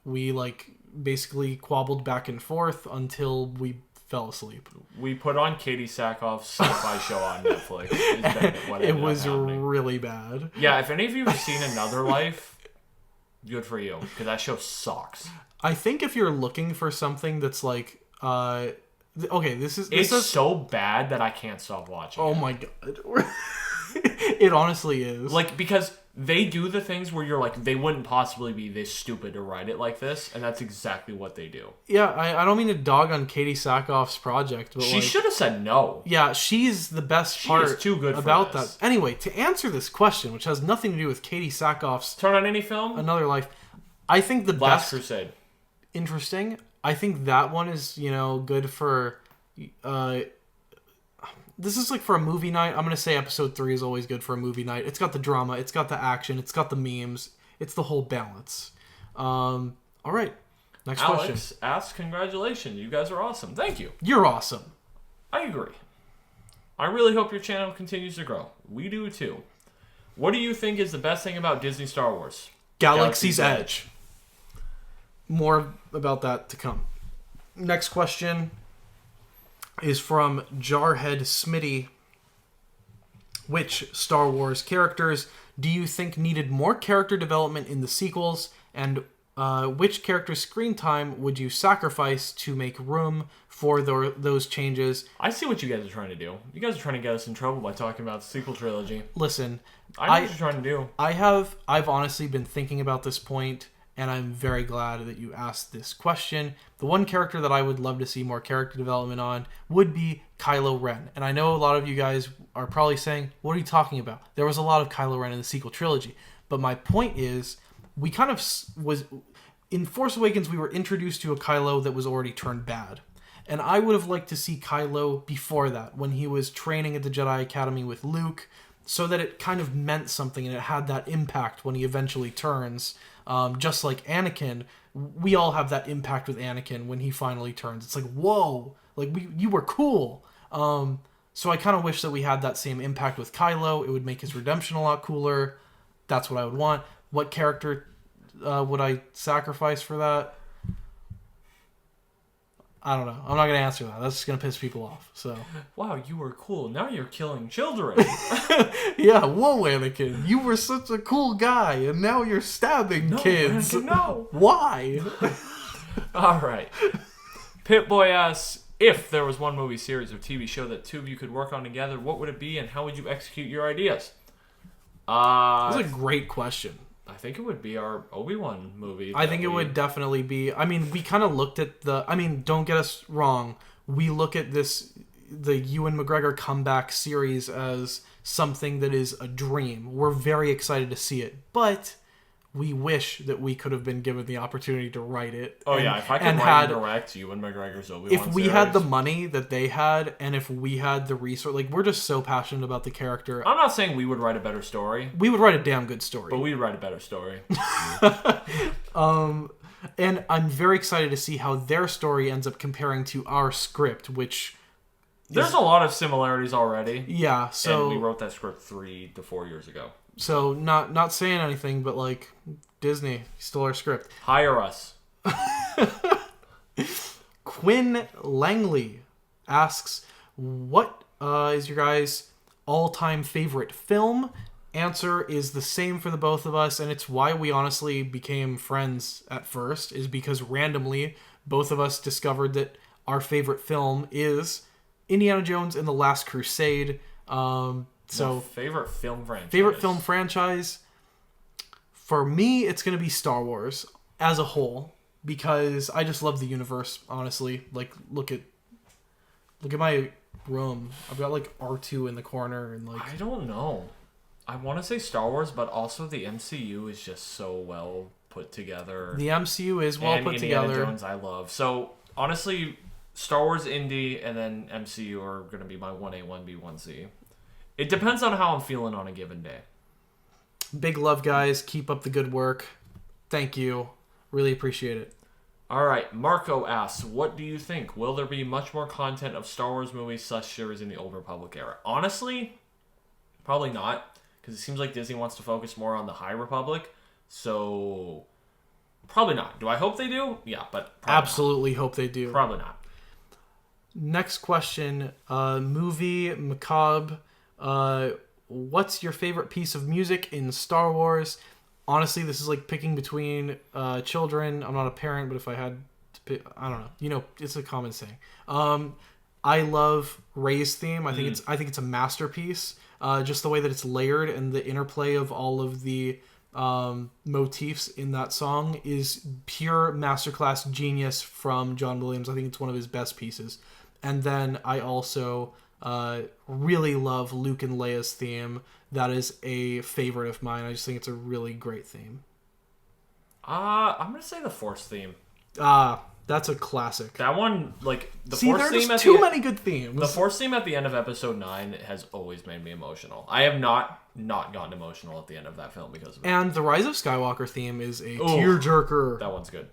we basically quabbled back and forth until we fell asleep. We put on Katie Sackhoff's sci-fi show on Netflix. It was really bad. Yeah, if any of you have seen Another Life, good for you, because that show sucks. I think if you're looking for something that's like, this is so bad that I can't stop watching. Oh my god, it honestly is. Because they do the things where you're like, they wouldn't possibly be this stupid to write it like this, and that's exactly what they do. Yeah, I don't mean to dog on Katie Sackhoff's project, but she should have said no. Yeah, she's the best part. She's too good about for this. That. Anyway, to answer this question, which has nothing to do with Katie Sackhoff's turn on any film, Another Life, I think the Last best Crusade. Interesting. I think that one is good for. This is for a movie night. I'm going to say episode 3 is always good for a movie night. It's got the drama. It's got the action. It's got the memes. It's the whole balance. All right. Next question. Alex asks, congratulations. You guys are awesome. Thank you. You're awesome. I agree. I really hope your channel continues to grow. We do too. What do you think is the best thing about Disney Star Wars? Galaxy's Edge. More about that to come. Next question is from Jarhead Smitty. Which Star Wars characters do you think needed more character development in the sequels, and which character's screen time would you sacrifice to make room for those changes? I see what you guys are trying to do. You guys are trying to get us in trouble by talking about the sequel trilogy. Listen, I know what you're trying to do. I've honestly been thinking about this point, and I'm very glad that you asked this question. The one character that I would love to see more character development on would be Kylo Ren. And I know a lot of you guys are probably saying, what are you talking about? There was a lot of Kylo Ren in the sequel trilogy. But my point is, we kind of in Force Awakens, we were introduced to a Kylo that was already turned bad. And I would have liked to see Kylo before that, when he was training at the Jedi Academy with Luke, so that it kind of meant something and it had that impact when he eventually turns. Just like Anakin, we all have that impact with Anakin when he finally turns. It's like, whoa, you were cool. So I kind of wish that we had that same impact with Kylo. It would make his redemption a lot cooler. That's what I would want. What character would I sacrifice for that? I don't know. I'm not going to answer that. That's just going to piss people off. So, wow, you were cool. Now you're killing children. Yeah, whoa, Anakin. You were such a cool guy, and now you're stabbing kids. Anakin, no. Why? All right. Pip-Boy asks, if there was one movie, series, or TV show that two of you could work on together, what would it be, and how would you execute your ideas? That's a great question. I think it would be our Obi-Wan movie. I think it would definitely be. I mean, we kind of looked at don't get us wrong. We look at the Ewan McGregor comeback series as something that is a dream. We're very excited to see it, but we wish that we could have been given the opportunity to write it. Oh, yeah. If I could write and direct Ewan McGregor's Obi-Wan If we had the money that they had, and if we had the resource, we're just so passionate about the character. I'm not saying we would write a better story. We would write a damn good story. But we'd write a better story. And I'm very excited to see how their story ends up comparing to our script, which... There's a lot of similarities already. Yeah, so... And we wrote that script 3 to 4 years ago. So, not saying anything, but, Disney stole our script. Hire us. Quinn Langley asks, what is your guys' all-time favorite film? Answer is the same for the both of us, and it's why we honestly became friends at first, is because randomly both of us discovered that our favorite film is Indiana Jones and the Last Crusade. Favorite film franchise. Favorite film franchise. For me, it's going to be Star Wars as a whole, because I just love the universe, honestly. Like, look at my room. I've got, like, R2 in the corner, and, like... I don't know. I want to say Star Wars, but also the MCU is just so well put together. The MCU is well put Indiana together. Jones I love. So, honestly, Star Wars, Indie, and then MCU are going to be my 1A, 1B, 1C. It depends on how I'm feeling on a given day. Big love, guys. Keep up the good work. Thank you. Really appreciate it. All right, Marco asks, what do you think? Will there be much more content of Star Wars movies such series in the Old Republic era? Honestly, probably not, because it seems like Disney wants to focus more on the High Republic. So, probably not. Do I hope they do? Yeah, but absolutely hope they do. Probably not. Next question, movie macabre. What's your favorite piece of music in Star Wars? Honestly, this is like picking between children. I'm not a parent, but if I had to pick, I don't know. You know, it's a common saying. I love Rey's theme. I think it's a masterpiece. Just the way that it's layered and the interplay of all of the motifs in that song is pure masterclass genius from John Williams. I think it's one of his best pieces. And then I also really love Luke and Leia's theme. That is a favorite of mine. I just think it's a really great theme. I'm gonna say the Force theme. That's a classic. That one, like the See, Force there's theme. too many good themes. The Force theme at the end of Episode 9 has always made me emotional. I have not gotten emotional at the end of that film because of it. And the Rise of Skywalker theme is a tearjerker. That one's good.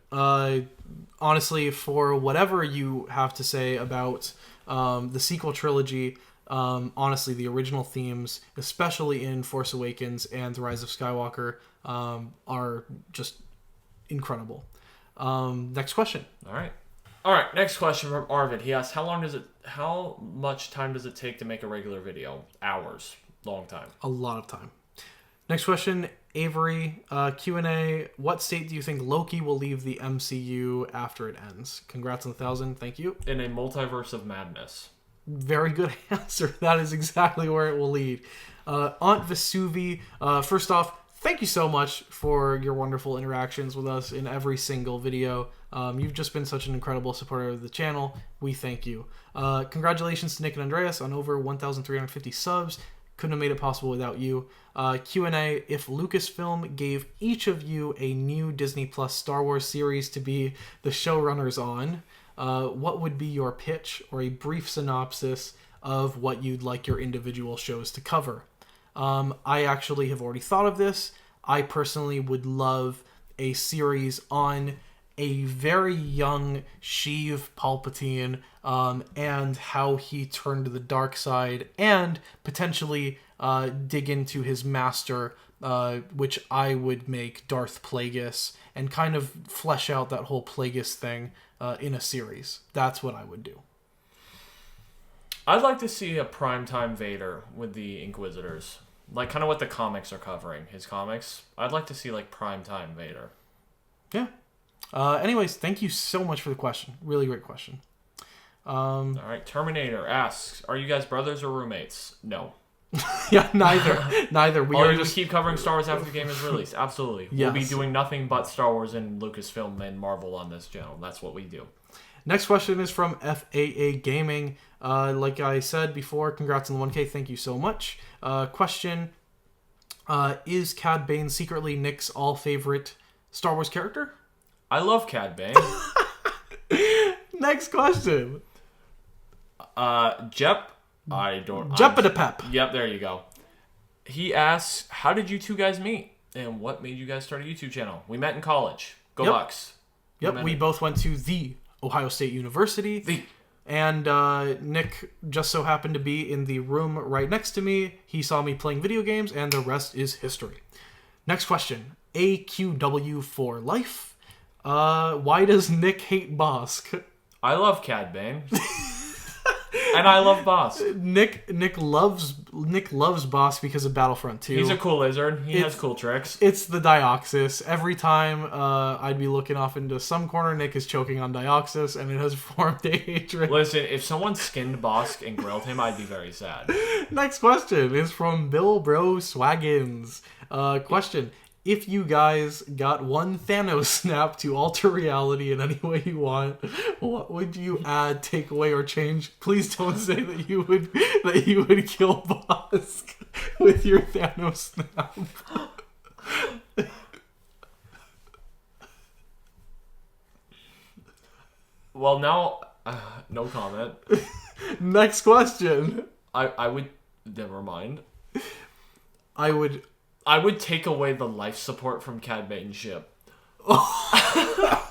Honestly, for whatever you have to say about the sequel trilogy, honestly, the original themes, especially in Force Awakens and The Rise of Skywalker, are just incredible. Next question. All right. Next question from Arvid. He asks, how much time does it take to make a regular video? Hours. Long time. A lot of time. Next question, Avery, Q&A. What state do you think Loki will leave the MCU after it ends? Congrats on 1,000. Thank you. In a multiverse of madness. Very good answer. That is exactly where it will lead. Aunt Vesuvi, first off, thank you so much for your wonderful interactions with us in every single video. You've just been such an incredible supporter of the channel. We thank you. Congratulations to Nick and Andreas on over 1,350 subs. Couldn't have made it possible without you. Q&A, if Lucasfilm gave each of you a new Disney Plus Star Wars series to be the showrunners on, what would be your pitch or a brief synopsis of what you'd like your individual shows to cover? I actually have already thought of this. I personally would love a series on a very young Sheev Palpatine and how he turned to the dark side, and potentially dig into his master, which I would make Darth Plagueis, and kind of flesh out that whole Plagueis thing in a series. That's what I would do. I'd like to see a primetime Vader with the Inquisitors. Like, kind of what the comics are covering. His comics. I'd like to see, like, primetime Vader. Yeah. Anyways, thank you so much for the question. Really great question. All right. Terminator asks, are you guys brothers or roommates? No. Yeah, neither. We just keep covering Star Wars after the game is released. Absolutely. Yes. We'll be doing nothing but Star Wars and Lucasfilm and Marvel on this channel. That's what we do. Next question is from FAA Gaming. Like I said before, congrats on the 1K. Thank you so much. Question, is Cad Bane secretly Nick's all-favorite Star Wars character? I love Cad Bane. Next question. Jep. Jepidapep. Yep, there you go. He asks, how did you two guys meet? And what made you guys start a YouTube channel? We met in college. Go Bucks. Yep, we both went to the Ohio State University. And Nick just so happened to be in the room right next to me. He saw me playing video games, and the rest is history. Next question. AQW for life. Why does Nick hate Bosk? I love Cad Bane. And I love Bosk. Nick loves Bosk because of Battlefront 2. He's a cool lizard. He has cool tricks. It's the Dioxis. Every time I'd be looking off into some corner, Nick is choking on Dioxis, and it has formed a hatred. Listen, if someone skinned Bosk and grilled him, I'd be very sad. Next question is from Bill Bro Swaggins. Question. if you guys got one Thanos snap to alter reality in any way you want, what would you add, take away, or change? Please don't say that you would kill Bosk with your Thanos snap. Well, now, no comment. Next question. I would... Never mind. I would take away the life support from Cad Bane's ship. Oh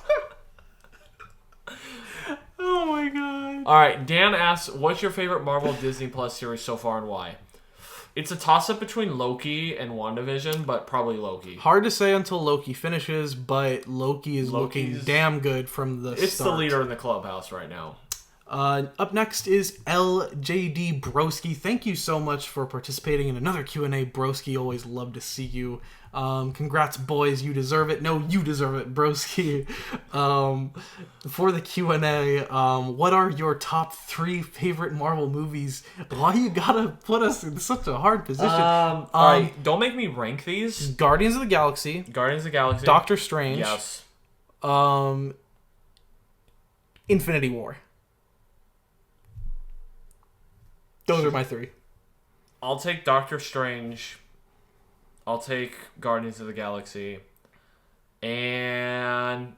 my god. Alright, Dan asks, what's your favorite Marvel Disney Plus series so far and why? It's a toss-up between Loki and WandaVision, but probably Loki. Hard to say until Loki finishes, but Loki is looking damn good from the start. It's the leader in the clubhouse right now. Up next is LJD Broski. Thank you so much for participating in another Q&A, Broski. Always love to see you. Congrats, boys. You deserve it. No, you deserve it, Broski. For the Q&A, what are your top 3 favorite Marvel movies? Why you gotta put us in such a hard position? Alright, don't make me rank these. Guardians of the Galaxy. Doctor Strange. Yes. Infinity War. Those are my 3. I'll take Doctor Strange. I'll take Guardians of the Galaxy. And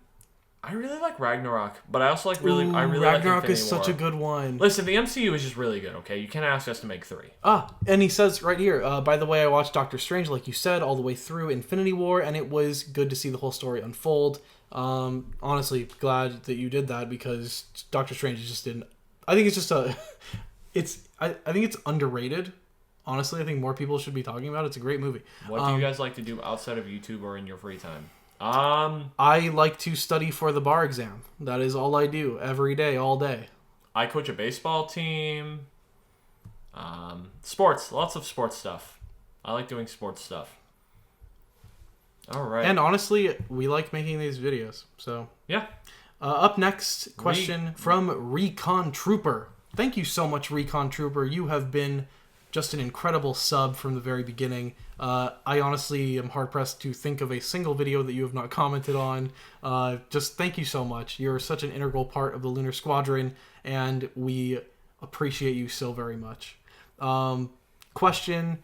I really like Ragnarok, but I also like I really like Ragnarok Infinity is such War. a good one. Listen, the MCU is just really good, okay? You can't ask us to make 3. And he says right here, by the way, I watched Doctor Strange, like you said, all the way through Infinity War, and it was good to see the whole story unfold. Honestly, glad that you did that, because Doctor Strange just didn't... I think it's just a... I think it's underrated. Honestly, I think more people should be talking about it. It's a great movie. What do you guys like to do outside of YouTube or in your free time? I like to study for the bar exam. That is all I do every day, all day. I coach a baseball team. Sports. Lots of sports stuff. I like doing sports stuff. All right. And honestly, we like making these videos. So yeah. Up next, question from Recon Trooper. Thank you so much, Recon Trooper. You have been just an incredible sub from the very beginning. I honestly am hard-pressed to think of a single video that you have not commented on. Just thank you so much. You're such an integral part of the Lunar Squadron, and we appreciate you so very much. Question,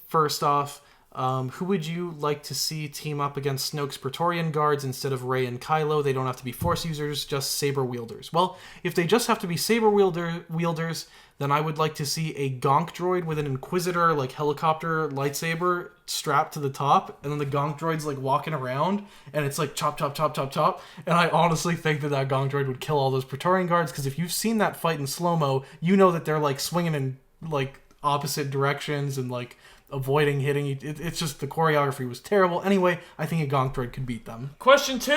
first off, who would you like to see team up against Snoke's Praetorian Guards instead of Rey and Kylo? They don't have to be Force users, just saber wielders. Well, if they just have to be saber wielders, then I would like to see a Gonk droid with an Inquisitor, like, helicopter lightsaber strapped to the top, and then the Gonk droid's, like, walking around, and it's like chop, chop, chop, chop, chop. And I honestly think that Gonk droid would kill all those Praetorian Guards, because if you've seen that fight in slow-mo, you know that they're, like, swinging in, like, opposite directions and, like, avoiding hitting. It's just the choreography was terrible. Anyway, I think a Gonk droid could beat them. Question 2.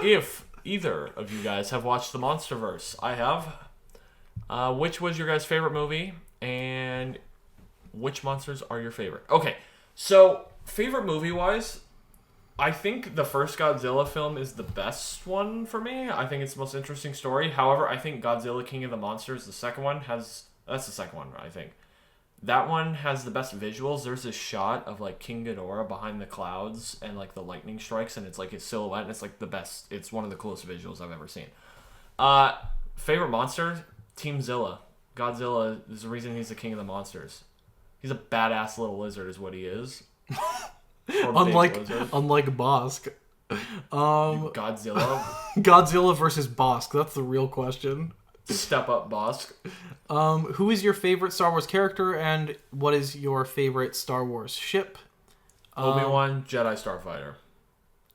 If either of you guys have watched the MonsterVerse, I have. Which was your guys' favorite movie, and which monsters are your favorite? Okay, so favorite movie-wise, I think the first Godzilla film is the best one for me. I think it's the most interesting story. However, I think Godzilla King of the Monsters, the second one, that's the second one, I think. That one has the best visuals. There's this shot of, like, King Ghidorah behind the clouds and, like, the lightning strikes, and it's, like, his silhouette, and it's, like, the best. It's one of the coolest visuals I've ever seen. Favorite monster? Team Zilla. Godzilla is the reason he's the king of the monsters. He's a badass little lizard is what he is. Unlike Bosk. Godzilla? Godzilla versus Bosk. That's the real question. Step up, Bosk. Who is your favorite Star Wars character, and what is your favorite Star Wars ship? Obi-Wan, Jedi Starfighter.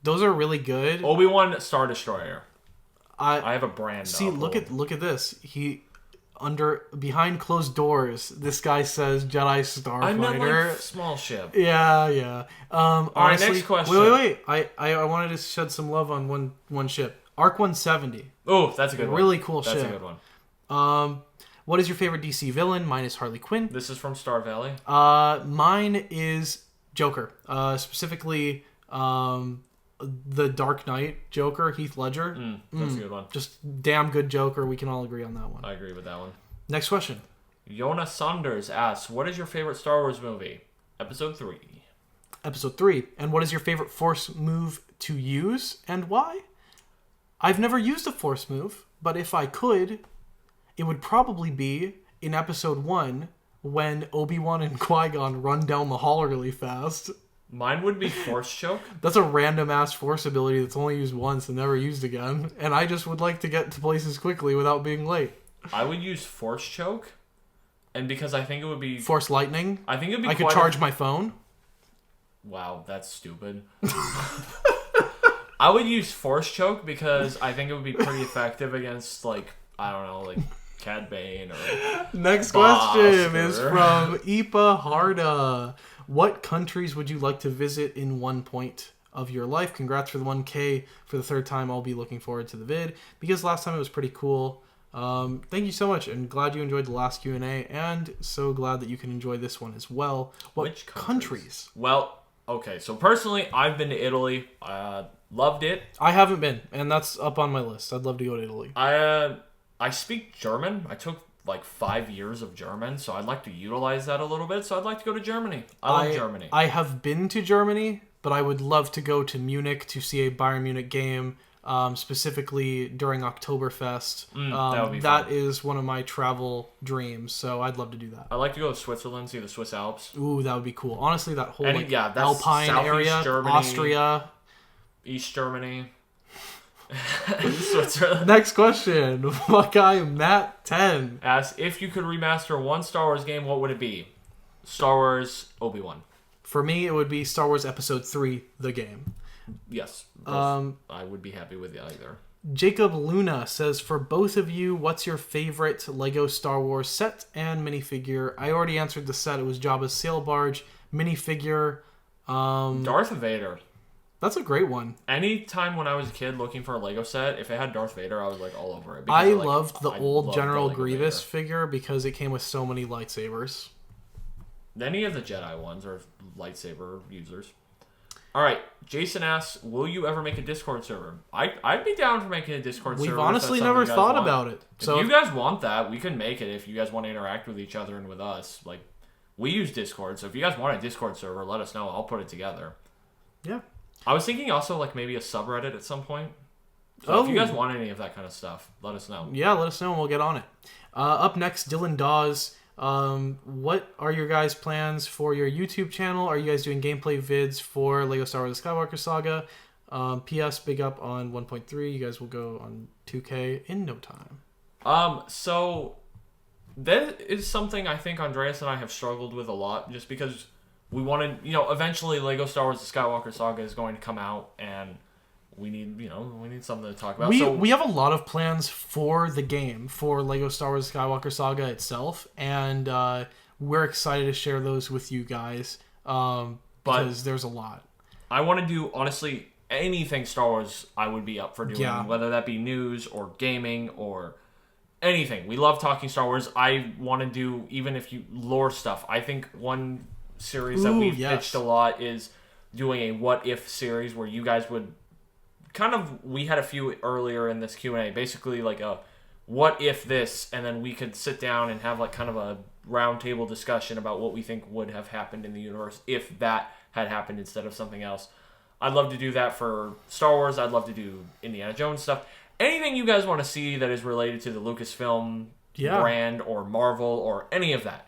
Those are really good. Obi-Wan, Star Destroyer. I have a brand. See, look at this. Behind closed doors, this guy says Jedi Starfighter. I meant, like, small ship. Yeah. All right, next question. Wait. I wanted to shed some love on one ship. Arc 170. Oh, that's a good one. Really cool ship. That's a good one. What is your favorite DC villain? Mine is Harley Quinn. This is from Star Valley. Mine is Joker. Specifically, the Dark Knight Joker, Heath Ledger. That's a good one. Just damn good Joker. We can all agree on that one. I agree with that one. Next question. Yona Saunders asks, what is your favorite Star Wars movie? Episode 3. Episode 3. And what is your favorite Force move to use and why? I've never used a Force move, but if I could, it would probably be in Episode 1 when Obi-Wan and Qui-Gon run down the hall really fast. Mine would be Force Choke. That's a random-ass Force ability that's only used once and never used again. And I just would like to get to places quickly without being late. I would use Force Choke. And because I think it would be... Force Lightning? I think it would be I could charge my phone? Wow, that's stupid. I would use Force Choke because I think it would be pretty effective against, like, I don't know, like Cad Bane or... Next question is from Ipa Harda. What countries would you like to visit in one point of your life? Congrats for the 1K for the third time. I'll be looking forward to the vid because last time it was pretty cool. Thank you so much, and glad you enjoyed the last Q&A, and so glad that you can enjoy this one as well. Which countries? Well, okay, so personally, I've been to Italy. Loved it. I haven't been, and that's up on my list. I'd love to go to Italy. I speak German. I took like 5 years of German, so I'd like to utilize that a little bit. So I'd like to go to Germany. I love Germany. I have been to Germany, but I would love to go to Munich to see a Bayern Munich game, specifically during Oktoberfest. That would be that fun. is one of my travel dreams, so I'd love to do that. I'd like to go to Switzerland, see the Swiss Alps. Ooh, that would be cool. Honestly, that whole That's Alpine Southeast area, Germany, Austria. East Germany. Switzerland. Next question. Buckeye Matt 10 asks, if you could remaster one Star Wars game, what would it be? Star Wars Obi-Wan. For me, it would be Star Wars Episode 3, the game. Yes. I would be happy with either. Jacob Luna says, for both of you, what's your favorite Lego Star Wars set and minifigure? I already answered the set. It was Jabba's sail barge. Minifigure. Darth Vader. That's a great one. Anytime when I was a kid looking for a Lego set, if it had Darth Vader, I was like all over it. I loved the old General Grievous figure because it came with so many lightsabers. Any of the Jedi ones are lightsaber users. All right, Jason asks, will you ever make a Discord server? I'd be down for making a Discord server. We've honestly never thought about it. So if you guys want that, we can make it if you guys want to interact with each other and with us. Like, we use Discord, so if you guys want a Discord server, let us know. I'll put it together. Yeah. I was thinking also like maybe a subreddit at some point. So if you guys want any of that kind of stuff, let us know. Yeah, let us know and we'll get on it. Up next, Dylan Dawes. What are your guys' plans for your YouTube channel? Are you guys doing gameplay vids for Lego Star Wars The Skywalker Saga? P.S. Big up on 1.3. You guys will go on 2K in no time. So that is something I think Andreas and I have struggled with a lot just because we wanted, eventually Lego Star Wars The Skywalker Saga is going to come out and we need something to talk about. We have a lot of plans for the game, for Lego Star Wars Skywalker Saga itself, and we're excited to share those with you guys because there's a lot. I want to do, honestly, anything Star Wars I would be up for doing, whether that be news or gaming or anything. We love talking Star Wars. I want to do, even if you lore stuff, I think one series that we've pitched a lot is doing a what if series where you guys would we had a few earlier in this Q&A, basically like a what if this, and then we could sit down and have like kind of a round table discussion about what we think would have happened in the universe if that had happened instead of something else. I'd love to do that for Star Wars. I'd love to do Indiana Jones stuff. Anything you guys want to see that is related to the Lucasfilm brand or Marvel or any of that,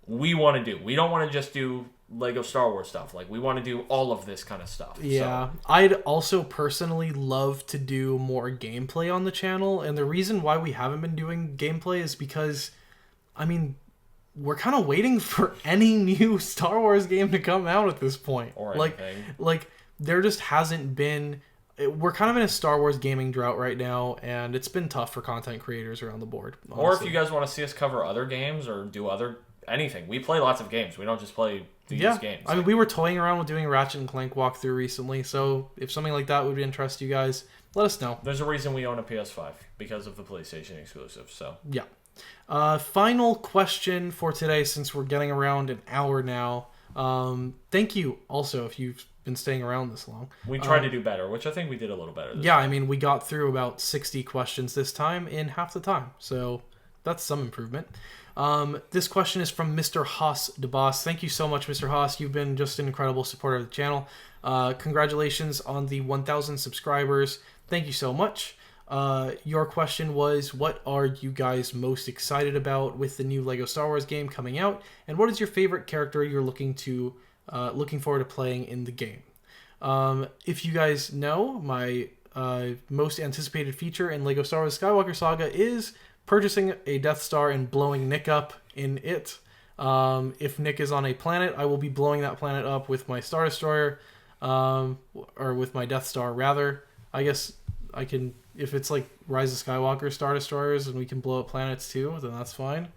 we want to do. We don't want to just do Lego Star Wars stuff. Like, we want to do all of this kind of stuff. Yeah. So. I'd also personally love to do more gameplay on the channel. And the reason why we haven't been doing gameplay is because, we're kind of waiting for any new Star Wars game to come out at this point. Or anything. Like, there just hasn't been... We're kind of in a Star Wars gaming drought right now, and it's been tough for content creators around the board. Honestly. Or if you guys want to see us cover other games or do anything. We play lots of games. We don't just play these games. We were toying around with doing Ratchet and Clank walkthrough recently, so if something like that would interest you guys, let us know. There's a reason we own a PS5, because of the PlayStation exclusive, so. Yeah. Final question for today, since we're getting around an hour now. Thank you also if you've been staying around this long. We tried to do better, which I think we did a little better this time. We got through about 60 questions this time in half the time, so that's some improvement. This question is from Mr. Haas DeBoss. Thank you so much, Mr. Haas. You've been just an incredible supporter of the channel. Congratulations on the 1,000 subscribers. Thank you so much. Your question was, what are you guys most excited about with the new LEGO Star Wars game coming out? And what is your favorite character you're looking forward to playing in the game? If you guys know, my most anticipated feature in LEGO Star Wars Skywalker Saga is purchasing a Death Star and blowing Nick up in it. If Nick is on a planet, I will be blowing that planet up with my Star Destroyer, or with my Death Star, rather. I guess I can, if it's like Rise of Skywalker Star Destroyers and we can blow up planets too, then that's fine.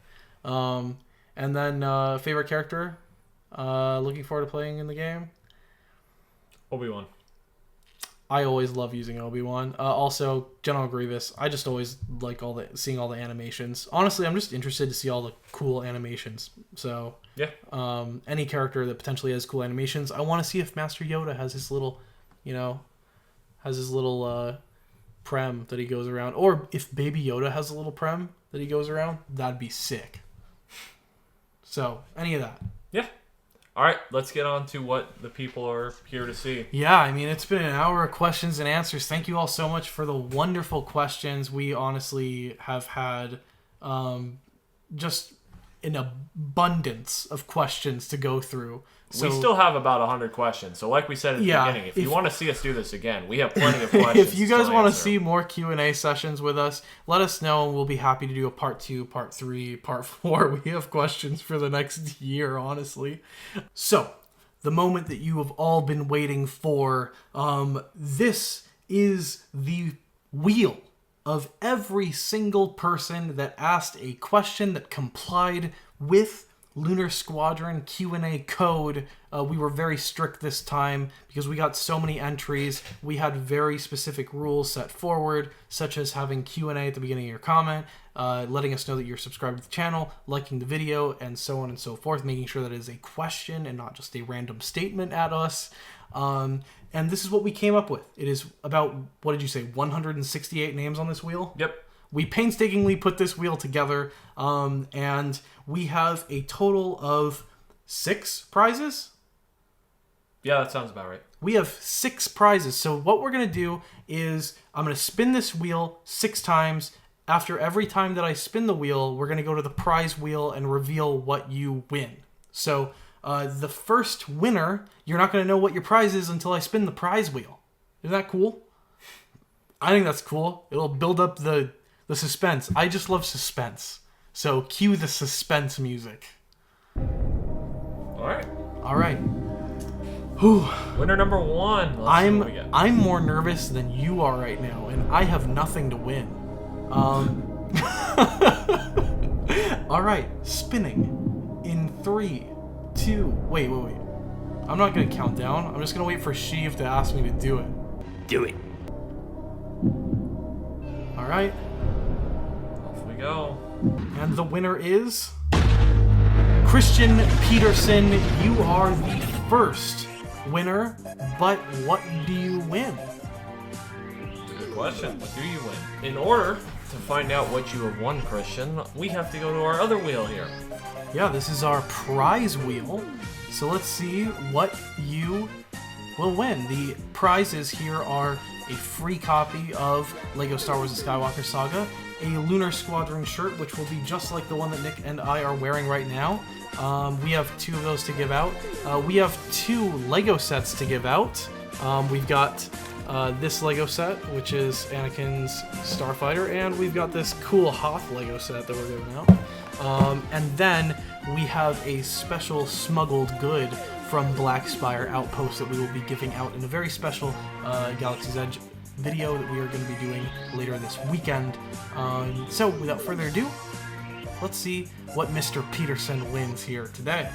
And then favorite character, looking forward to playing in the game? Obi-Wan. I always love using Obi-Wan. Also, General Grievous. I just always like seeing all the animations. Honestly, I'm just interested to see all the cool animations. So yeah, any character that potentially has cool animations. I want to see if Master Yoda has his little, prem that he goes around, or if Baby Yoda has a little prem that he goes around. That'd be sick. So any of that. Yeah. All right, let's get on to what the people are here to see. Yeah, I mean, it's been an hour of questions and answers. Thank you all so much for the wonderful questions. We honestly have had just an abundance of questions to go through. So, we still have about 100 questions. So like we said at the beginning, if you want to see us do this again, we have plenty of questions. If you guys want to see more Q&A sessions with us, let us know, and we'll be happy to do a part 2, part 3, part 4. We have questions for the next year, honestly. So, the moment that you have all been waiting for, this is the wheel of every single person that asked a question that complied with Lunar Squadron Q&A code. We were very strict this time because we got so many entries. We had very specific rules set forward, such as having Q&A at the beginning of your comment, letting us know that you're subscribed to the channel, liking the video, and so on and so forth, making sure that it is a question and not just a random statement at us. And this is what we came up with. It is about, what did you say, 168 names on this wheel? Yep. We painstakingly put this wheel together, and we have a total of 6 prizes. Yeah, that sounds about right. We have 6 prizes. So what we're going to do is I'm going to spin this wheel 6 times. After every time that I spin the wheel, we're going to go to the prize wheel and reveal what you win. So the first winner, you're not going to know what your prize is until I spin the prize wheel. Isn't that cool? I think that's cool. It'll build up the suspense. I just love suspense. So cue the suspense music. All right. Whew. Winner number 1. I'm more nervous than you are right now, and I have nothing to win. All right, spinning in 3, 2. Wait. I'm not gonna count down. I'm just gonna wait for Sheev to ask me to do it. Do it. All right. Off we go. And the winner is Christian Peterson. You are the first winner, but what do you win? Good question. What do you win? In order to find out what you have won, Christian, we have to go to our other wheel here. Yeah, this is our prize wheel. So let's see what you will win. The prizes here are a free copy of LEGO Star Wars The Skywalker Saga, a Lunar Squadron shirt, which will be just like the one that Nick and I are wearing right now. We have 2 of those to give out. We have 2 LEGO sets to give out. We've got this LEGO set, which is Anakin's Starfighter, and we've got this cool Hoth LEGO set that we're giving out. And then we have a special smuggled good from Black Spire Outpost that we will be giving out in a very special Galaxy's Edge video that we are going to be doing later this weekend. So without further ado, let's see what Mr. Peterson wins here today.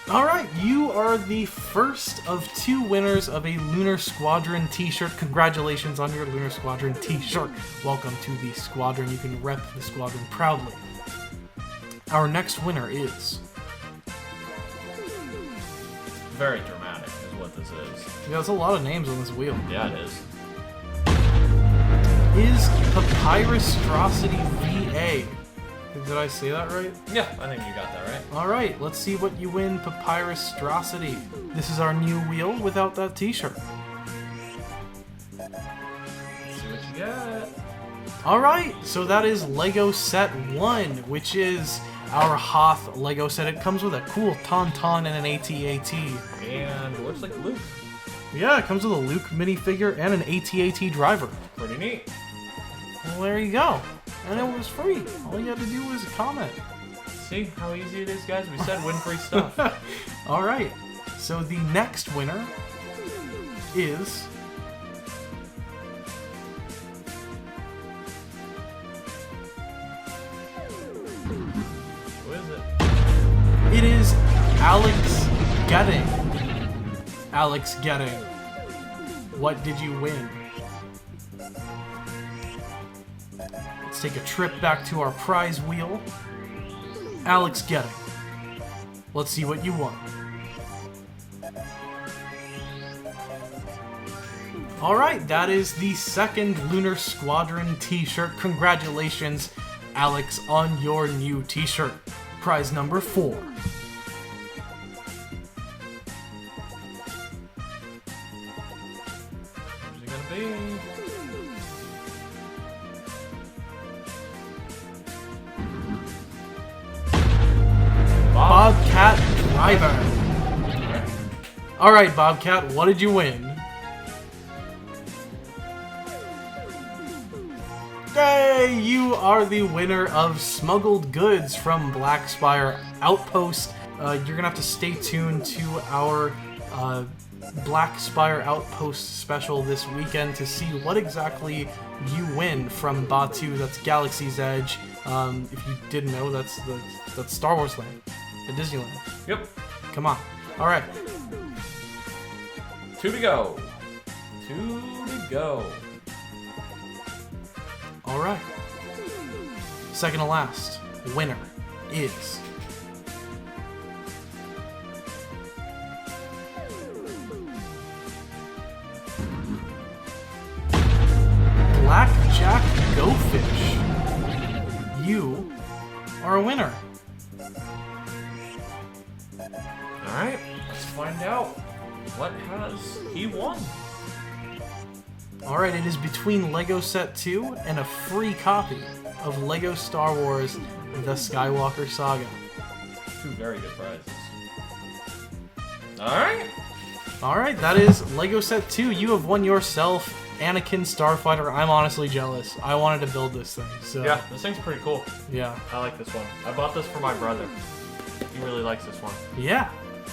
Alright, you are the first of 2 winners of a Lunar Squadron t-shirt. Congratulations on your Lunar Squadron t-shirt. Welcome to the Squadron. You can rep the Squadron proudly. Our next winner is... Very dramatic is what this is. Yeah, there's a lot of names on this wheel. Yeah, it is. is Papyrusrosity VA. Did I say that right? Yeah, I think you got that right. Alright, let's see what you win, Papyrusrosity. This is our new wheel without that t-shirt. Let's see what you got. Alright, so that is Lego Set 1, which is our Hoth Lego set. It comes with a cool Tauntaun and an AT-AT. And it looks like Luke. Yeah, it comes with a Luke minifigure and an AT-AT driver. Pretty neat. Well, there you go. And it was free. All you had to do was comment. See how easy it is, guys? We said win free stuff. Alright, so the next winner is... Who is it? It is Alex Getting. Alex Getting. What did you win? Let's take a trip back to our prize wheel. Alex Getting. Let's see what you won. Alright, that is the second Lunar Squadron t-shirt. Congratulations, Alex, on your new t-shirt. Prize number 4. Who's it gonna be? Bobcat Driver. Alright, Bobcat, what did you win? Yay! You are the winner of smuggled goods from Blackspire Outpost. You're gonna have to stay tuned to our Blackspire Outpost special this weekend to see what exactly you win from Batu. That's Galaxy's Edge. If you didn't know, that's Star Wars Land at Disneyland. Yep. Come on. All right. 2 to go. 2 to go. All right. Second to last winner is Blackjack Go Fish. You are a winner. Alright, let's find out what has he won. Alright, it is between Lego Set 2 and a free copy of Lego Star Wars The Skywalker Saga. 2 very good prizes. Alright. Alright, that is Lego Set 2. You have won yourself Anakin Starfighter. I'm honestly jealous. I wanted to build this thing. So Yeah, this thing's pretty cool. Yeah. I like this one. I bought this for my brother. He really likes this one. Yeah.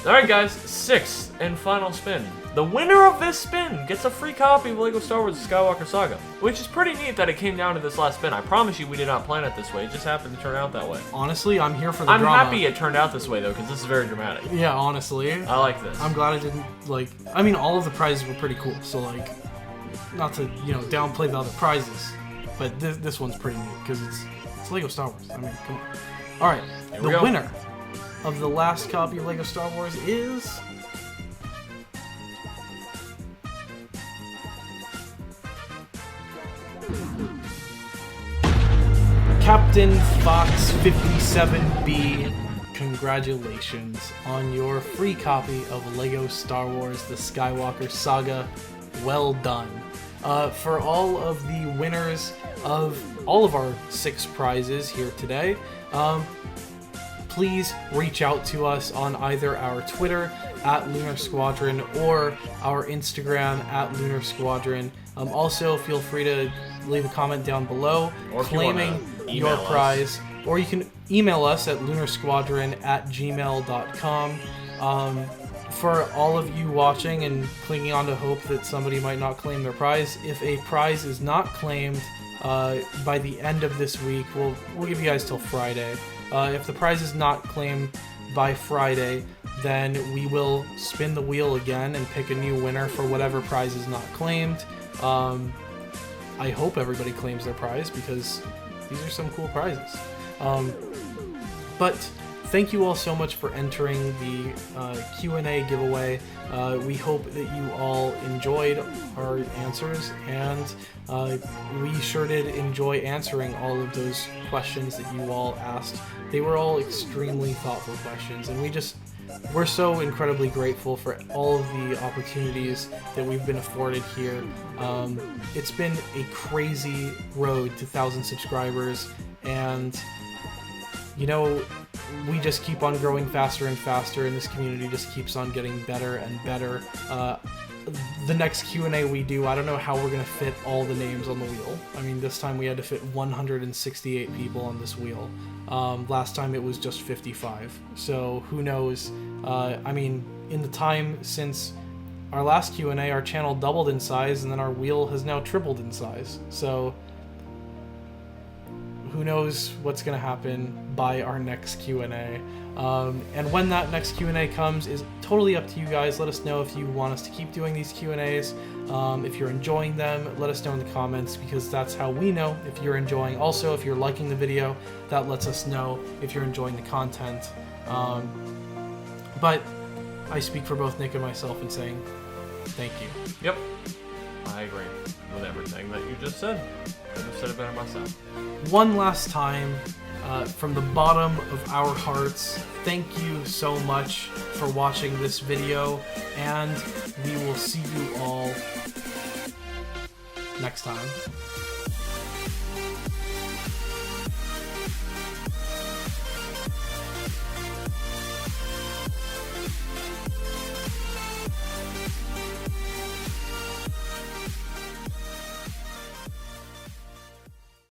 Alright guys, 6th and final spin. The winner of this spin gets a free copy of LEGO Star Wars Skywalker Saga, which is pretty neat that it came down to this last spin. I promise you we did not plan it this way, it just happened to turn out that way. Honestly, I'm here for the I'm drama. happy it turned out this way though, because this is very dramatic. Yeah, honestly. I like this. I'm glad it didn't, like, I mean, all of the prizes were pretty cool, so, like, not to, you know, downplay the other prizes, but this one's pretty neat, because it's LEGO Star Wars. I mean, come on. Alright, the winner of the last copy of LEGO Star Wars is... Captain Fox 57B. Congratulations on your free copy of LEGO Star Wars The Skywalker Saga. Well done. For all of the winners of all of our 6 prizes here today, please reach out to us on either our Twitter @Lunar Squadron or our Instagram @Lunar Squadron. Also, feel free to leave a comment down below claiming your prize, or you can email us at lunarsquadron@gmail.com. For all of you watching and clinging on to hope that somebody might not claim their prize, if a prize is not claimed by the end of this week, we'll give you guys till Friday. If the prize is not claimed by Friday, then we will spin the wheel again and pick a new winner for whatever prize is not claimed. I hope everybody claims their prize because these are some cool prizes. But thank you all so much for entering the Q&A giveaway. We hope that you all enjoyed our answers, and we sure did enjoy answering all of those questions that you all asked. They were all extremely thoughtful questions, and we're so incredibly grateful for all of the opportunities that we've been afforded here. It's been a crazy road to 1,000 subscribers, and you know, we just keep on growing faster and faster, and this community just keeps on getting better and better. The next Q&A we do, I don't know how we're going to fit all the names on the wheel. I mean, this time we had to fit 168 people on this wheel. Last time it was just 55. So who knows? I mean, in the time since our last Q&A, our channel doubled in size, and then our wheel has now tripled in size. So who knows what's going to happen by our next Q&A. And when that next Q&A comes is totally up to you guys. Let us know if you want us to keep doing these Q&As. If you're enjoying them, let us know in the comments, because that's how we know if you're enjoying. Also, if you're liking the video, that lets us know if you're enjoying the content. But I speak for both Nick and myself in saying thank you. Yep, I agree with everything that you just said. Could have said it better myself. One last time, from the bottom of our hearts, thank you so much for watching this video, and we will see you all next time.